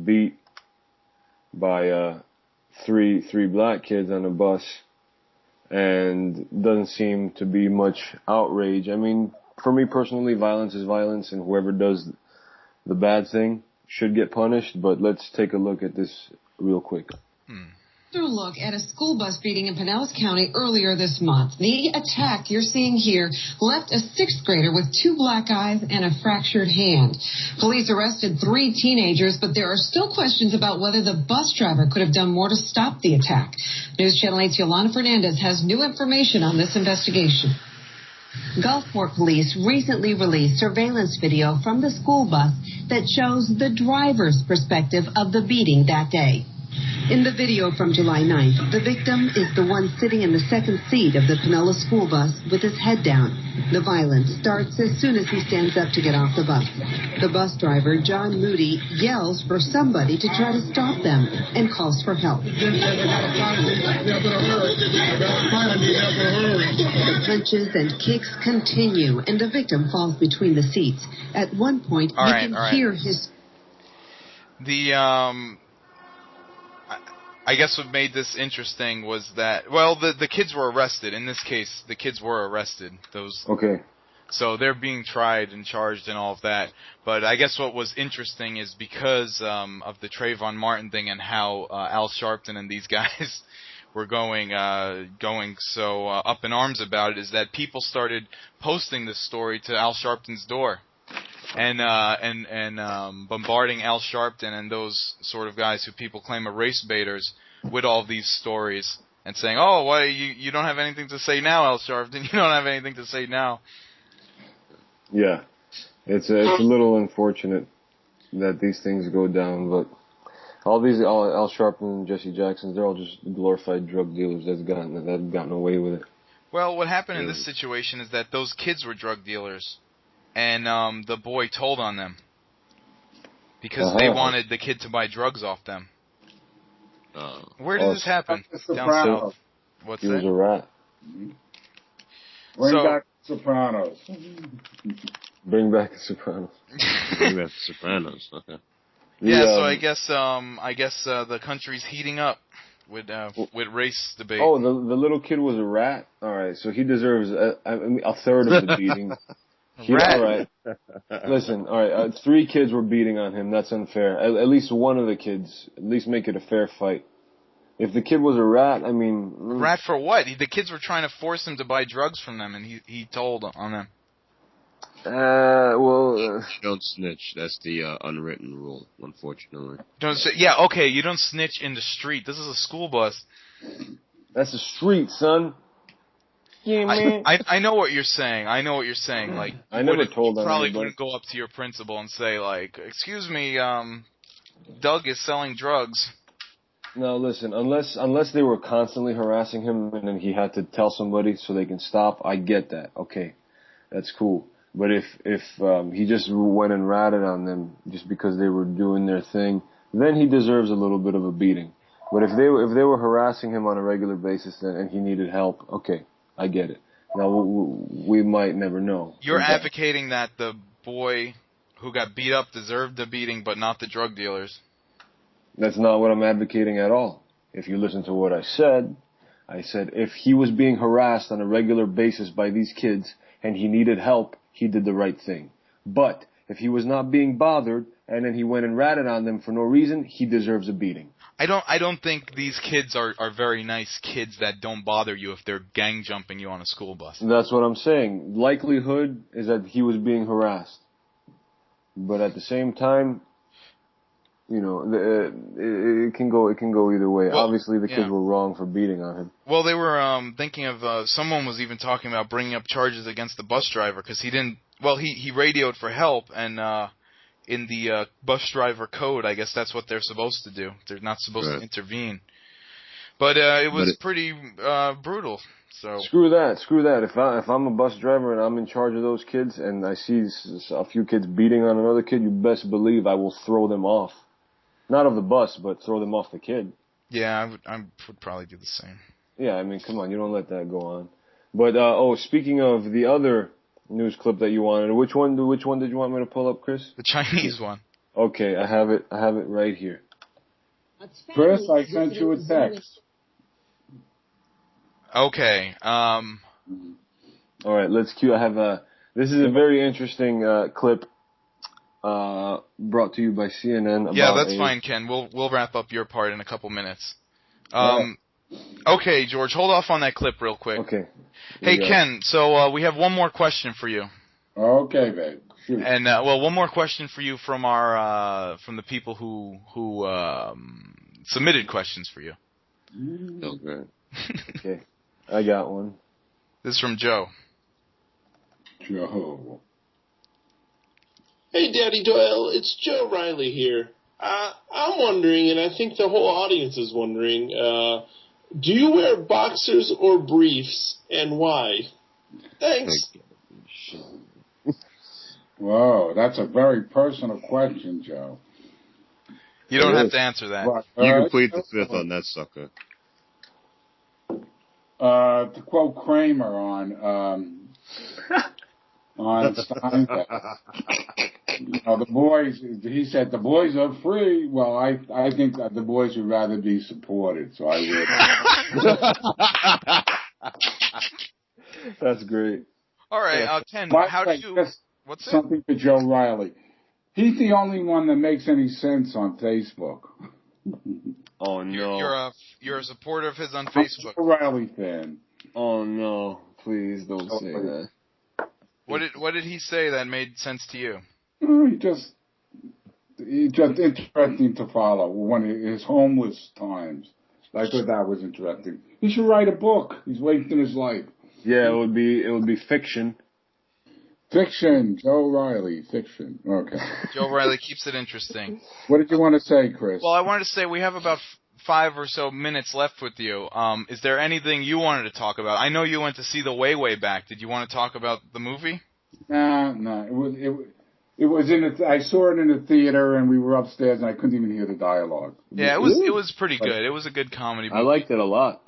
beat by three black kids on a bus, and doesn't seem to be much outrage. I mean, for me personally, violence is violence, and whoever does the bad thing should get punished, but let's take a look at this real quick. A look at a school bus beating in Pinellas County earlier this month. The attack you're seeing here left a sixth grader with 2 black eyes and a fractured hand. Police arrested 3 teenagers, but there are still questions about whether the bus driver could have done more to stop the attack. News Channel 8's Yolanda Fernandez has new information on this investigation. Gulfport police recently released surveillance video from the school bus that shows the driver's perspective of the beating that day. In the video from July 9th, the victim is the one sitting in the second seat of the Pinellas school bus with his head down. The violence starts as soon as he stands up to get off the bus. The bus driver, John Moody, yells for somebody to try to stop them and calls for help. The punches and kicks continue, and the victim falls between the seats. At one point, you can hear his... I guess what made this interesting was that, well, the kids were arrested. In this case, the kids were arrested. Okay. So they're being tried and charged and all of that. But I guess what was interesting is because of the Trayvon Martin thing and how Al Sharpton and these guys were going so up in arms about it, is that people started posting this story to Al Sharpton's door. And bombarding Al Sharpton and those sort of guys who people claim are race baiters with all these stories and saying, oh, why you don't have anything to say now, Al Sharpton? You don't have anything to say now. Yeah, it's a little unfortunate that these things go down, but all Al Sharpton and Jesse Jacksons, they're all just glorified drug dealers that have gotten away with it. Well, what happened in this situation is that those kids were drug dealers. And the boy told on them because they wanted the kid to buy drugs off them. Where did this happen? Down south. What's that? He was a rat. Bring back the Sopranos. Bring back the Sopranos. Bring back the Sopranos. Okay. Yeah, so I guess the country's heating up with race debate. Oh, the little kid was a rat. All right, so he deserves a third of the beating. All right. Listen, all right. 3 kids were beating on him. That's unfair. At least one of the kids. At least make it a fair fight. If the kid was a rat, I mean... Rat for what? The kids were trying to force him to buy drugs from them, and he told on them. You don't snitch. That's the unwritten rule, unfortunately. You don't snitch in the street. This is a school bus. That's the street, son. Yeah, man. I know what you're saying. Like, I never told you probably anybody. wouldn't go up to your principal and say, like, excuse me, Doug is selling drugs. No, listen, unless they were constantly harassing him and then he had to tell somebody so they can stop, I get that. Okay, that's cool. But if he just went and ratted on them just because they were doing their thing, then he deserves a little bit of a beating. But if they were harassing him on a regular basis and he needed help, okay, I get it. Now we might never know. You're advocating that the boy who got beat up deserved the beating, but not the drug dealers. That's not what I'm advocating at all. If you listen to what I said if he was being harassed on a regular basis by these kids and he needed help, he did the right thing. But if he was not being bothered and then he went and ratted on them for no reason, he deserves a beating. I don't think these kids are very nice kids that don't bother you if they're gang jumping you on a school bus. That's what I'm saying. Likelihood is that he was being harassed. But at the same time, you know, it can go either way. Well, obviously, the kids were wrong for beating on him. Well, they were thinking of someone was even talking about bringing up charges against the bus driver because he didn't. Well, he radioed for help, and in the bus driver code, I guess that's what they're supposed to do. They're not supposed to intervene. But it was pretty brutal. So screw that. If I'm a bus driver and I'm in charge of those kids and I see a few kids beating on another kid, you best believe I will throw them off. Not of the bus, but throw them off the kid. Yeah, I would probably do the same. Yeah, I mean, come on, you don't let that go on. But speaking of the other news clip that you wanted, which one did you want me to pull up, Chris? The Chinese one. Okay, I have it right here. Chris, I sent you a text. Okay. All right, let's cue. This is a very interesting clip. Brought to you by CNN. Yeah, that's fine, Ken. We'll wrap up your part in a couple minutes. Okay, George, hold off on that clip real quick. Okay. Hey, Ken. So we have one more question for you. Okay, babe. Shoot. And one more question for you from from the people who submitted questions for you. Okay. Okay. I got one. This is from Joe. Joe. Hey, Daddy Doyle, it's Joe Riley here. I'm wondering, and I think the whole audience is wondering, do you wear boxers or briefs, and why? Thanks. Whoa, that's a very personal question, Joe. You don't have to answer that. Right. You can plead the fifth on that sucker. To quote Kramer on Steinbeck, the boys, he said, the boys are free. Well, I think that the boys would rather be supported, so I would. That's great. All right, Ken, how do you... What's that? Something for Joe Riley. He's the only one that makes any sense on Facebook. Oh, no. You're a supporter of his on Facebook. I'm a Riley fan. Oh, no. Please don't say that. What did he say that made sense to you? He's just interesting to follow. One of his homeless times. I thought that was interesting. He should write a book. He's wasting his life. Yeah, it would be fiction. Fiction. Joe Riley. Fiction. Okay. Joe Riley keeps it interesting. What did you want to say, Chris? Well, I wanted to say we have about 5 or so minutes left with you. Is there anything you wanted to talk about? I know you went to see the Way Back. Did you want to talk about the movie? No. It was I saw it in the theater, and we were upstairs, and I couldn't even hear the dialogue. Yeah, it was pretty good. It was a good comedy movie. I liked it a lot.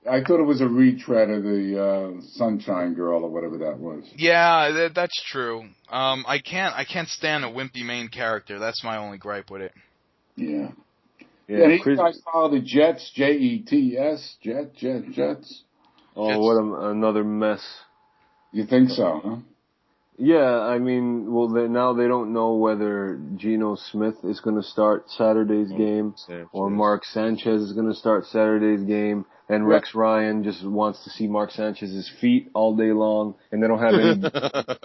I thought it was a retread of the Sunshine Girl or whatever that was. Yeah, that's true. I can't stand a wimpy main character. That's my only gripe with it. Yeah. Yeah, you guys follow the Jets, Jets, Jets. Oh, what another mess. You think so, huh? Yeah, I mean, now they don't know whether Geno Smith is going to start Saturday's game or Mark Sanchez is going to start Saturday's game, and Rex Ryan just wants to see Mark Sanchez's feet all day long, and they don't have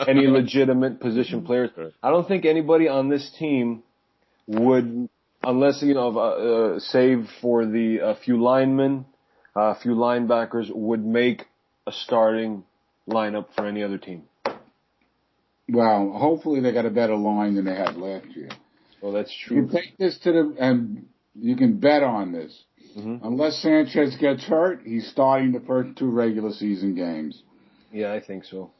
any legitimate position players. I don't think anybody on this team would, unless, save for a few linemen, a few linebackers, would make a starting lineup for any other team. Well, hopefully they got a better line than they had last year. Well, that's true. You take this and you can bet on this. Mm-hmm. Unless Sanchez gets hurt, he's starting the first 2 regular season games. Yeah, I think so.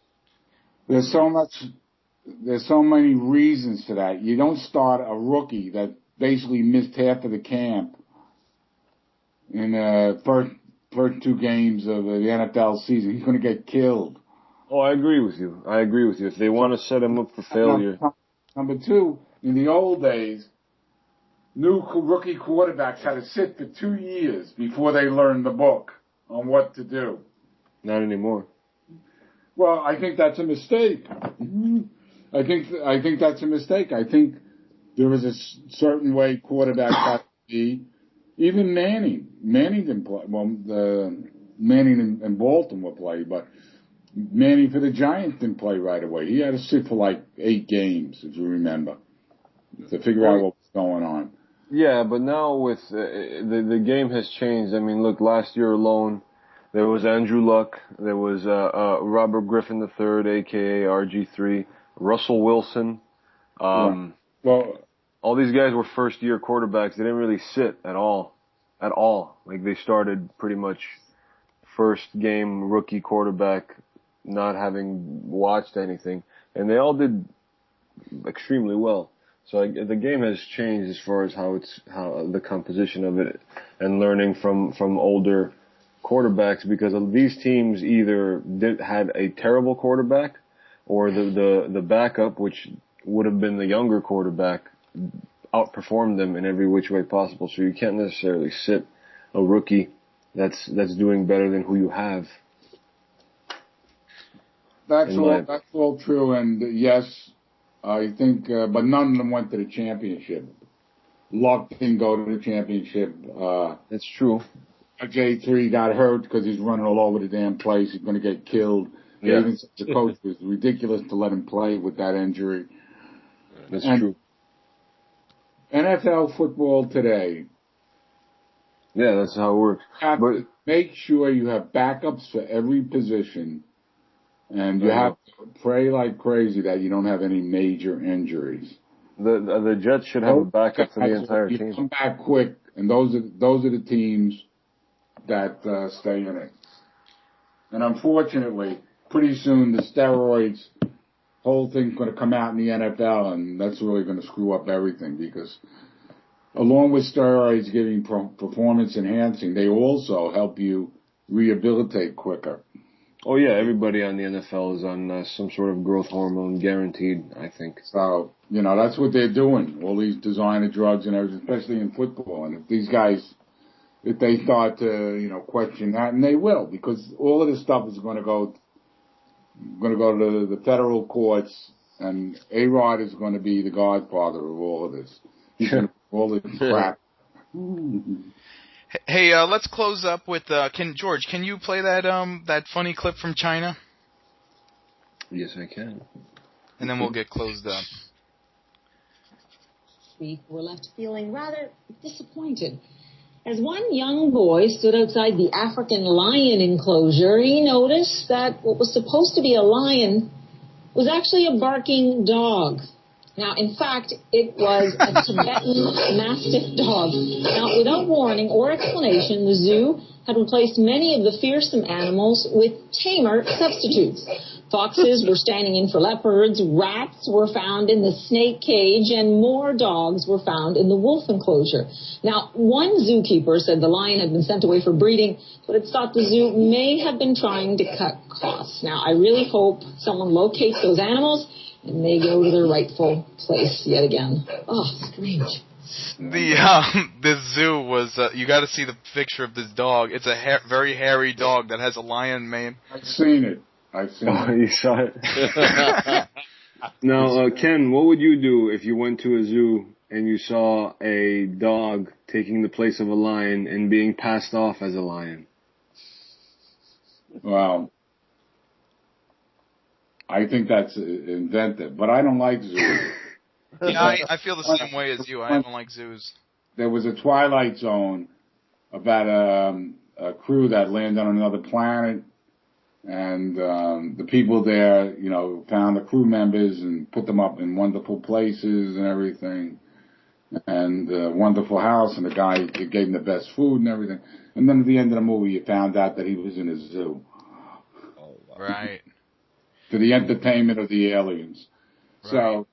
There's so many reasons to that. You don't start a rookie that basically missed half of the camp in the first 2 games of the NFL season. He's going to get killed. Oh, I agree with you. If they want to set him up for failure. Number 2, in the old days, new rookie quarterbacks had to sit for 2 years before they learned the book on what to do. Not anymore. Well, I think that's a mistake. I think that's a mistake. I think there is a certain way quarterbacks have to be. Even Manning didn't play. Well, Manning in Baltimore played, but Manning for the Giants didn't play right away. He had to sit for like 8 games, if you remember, to figure out what was going on. Yeah, but now with the game has changed. I mean, look, last year alone, there was Andrew Luck, there was Robert Griffin III, a.k.a. RG3, Russell Wilson. Well, all these guys were first-year quarterbacks. They didn't really sit at all. Like, they started pretty much first-game rookie quarterback, not having watched anything. And they all did extremely well. So the game has changed as far as how the composition of it and learning from older quarterbacks, because these teams either had a terrible quarterback or the backup, which would have been the younger quarterback, outperformed them in every which way possible. So you can't necessarily sit a rookie that's doing better than who you have. That's all true, and yes, I think, but none of them went to the championship. Luck didn't go to the championship. That's true. J3 got hurt because he's running all over the damn place. He's going to get killed. Yeah. Even the coach was ridiculous to let him play with that injury. That's true. NFL football today. Yeah, that's how it works. You have to make sure you have backups for every position, and you have to pray like crazy that you don't have any major injuries. The Jets should have a backup for the entire team. Come back quick, and those are the teams that stay in it. And unfortunately, pretty soon the steroids whole thing's going to come out in the NFL, and that's really going to screw up everything, because along with steroids giving performance enhancing, they also help you rehabilitate quicker. Oh yeah, everybody on the NFL is on some sort of growth hormone, guaranteed, I think. So, that's what they're doing, all these designer drugs and everything, especially in football. And if these guys, if they start to, question that, and they will, because all of this stuff is going to go to the federal courts, and A-Rod is going to be the godfather of all of this. All this crap. Hey, let's close up with, George, can you play that funny clip from China? Yes, I can. And then we'll get closed up. We were left feeling rather disappointed. As one young boy stood outside the African lion enclosure, he noticed that what was supposed to be a lion was actually a barking dog. Now, in fact, it was a Tibetan Mastiff dog. Now, without warning or explanation, the zoo had replaced many of the fearsome animals with tamer substitutes. Foxes were standing in for leopards, rats were found in the snake cage, and more dogs were found in the wolf enclosure. Now, one zookeeper said the lion had been sent away for breeding, but it's thought the zoo may have been trying to cut costs. Now, I really hope someone locates those animals and they go to their rightful place yet again. Oh, strange. The zoo was, you got to see the picture of this dog. It's a very hairy dog that has a lion mane. I've seen it. You saw it. Now, Ken, what would you do if you went to a zoo and you saw a dog taking the place of a lion and being passed off as a lion? Well, I think that's inventive, but I don't like zoos. Yeah, I feel the same way as you. I don't like zoos. There was a Twilight Zone about a crew that landed on another planet, and the people there, found the crew members and put them up in wonderful places and everything, and a wonderful house, and the guy gave them the best food and everything. And then at the end of the movie, you found out that he was in a zoo. Right. for the entertainment of the aliens. Right. So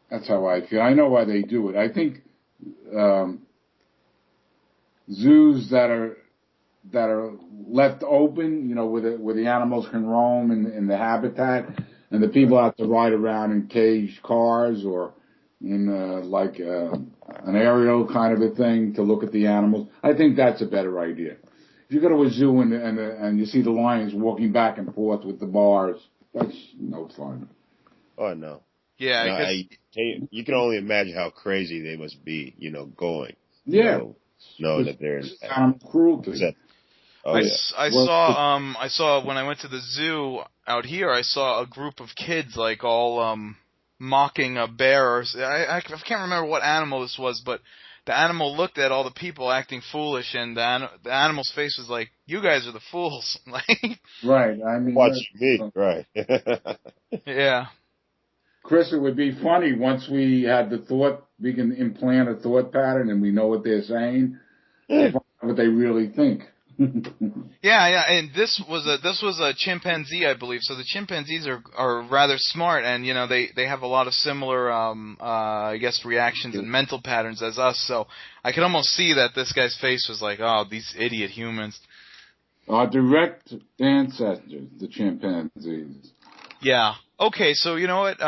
that's how I feel. I know why they do it. I think zoos that are left open, you know, where the animals can roam in the habitat, and the people have to ride around in caged cars or in an aerial kind of a thing to look at the animals. I think that's a better idea. If you go to a zoo and you see the lions walking back and forth with the bars, that's no fun. Oh no. Yeah, No, I guess. you can only imagine how crazy they must be, you know, going. Yeah. Knowing that they're animal cruelty. I saw when I went to the zoo out here, I saw a group of kids like all mocking a bear. Or I can't remember what animal this was, but the animal looked at all the people acting foolish, and the animal's face was like, "You guys are the fools." Like, right. I mean, watch me. Right. Yeah. Chris, it would be funny once we had the thought. We can implant a thought pattern, and we know what they're saying. What they really think. Yeah, and this was a chimpanzee, I believe. So the chimpanzees are rather smart, and you know they have a lot of similar I guess reactions and mental patterns as us. So I could almost see that this guy's face was like, oh, these idiot humans. Our direct ancestors, the chimpanzees. Yeah. Okay, so you know what?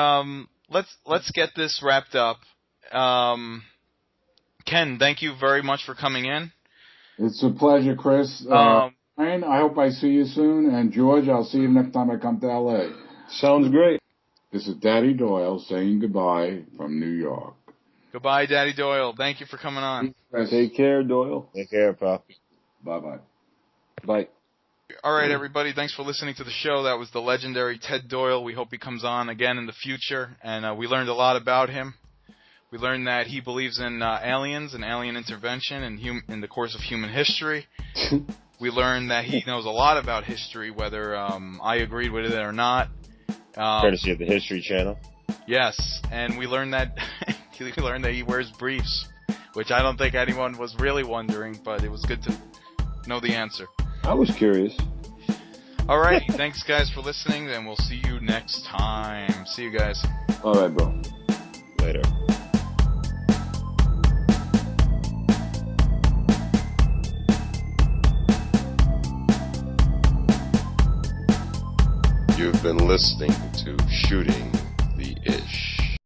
Let's get this wrapped up. Ken, thank you very much for coming in. It's a pleasure, Chris. Ryan, I hope I see you soon. And George, I'll see you next time I come to L.A. Sounds great. This is Daddy Doyle saying goodbye from New York. Goodbye, Daddy Doyle. Thank you for coming on. Take care, Doyle. Take care, pal. Bye-bye. Bye. All right, everybody. Thanks for listening to the show. That was the legendary Ted Doyle. We hope he comes on again in the future. And we learned a lot about him. We learned that he believes in aliens and alien intervention in the course of human history. We learned that he knows a lot about history, whether I agreed with it or not. Courtesy of the History Channel. Yes, and we learned that he wears briefs, which I don't think anyone was really wondering, but it was good to know the answer. I was curious. All right, thanks guys for listening, and we'll see you next time. See you guys. All right, bro. Later. You've been listening to Shooting the Ish.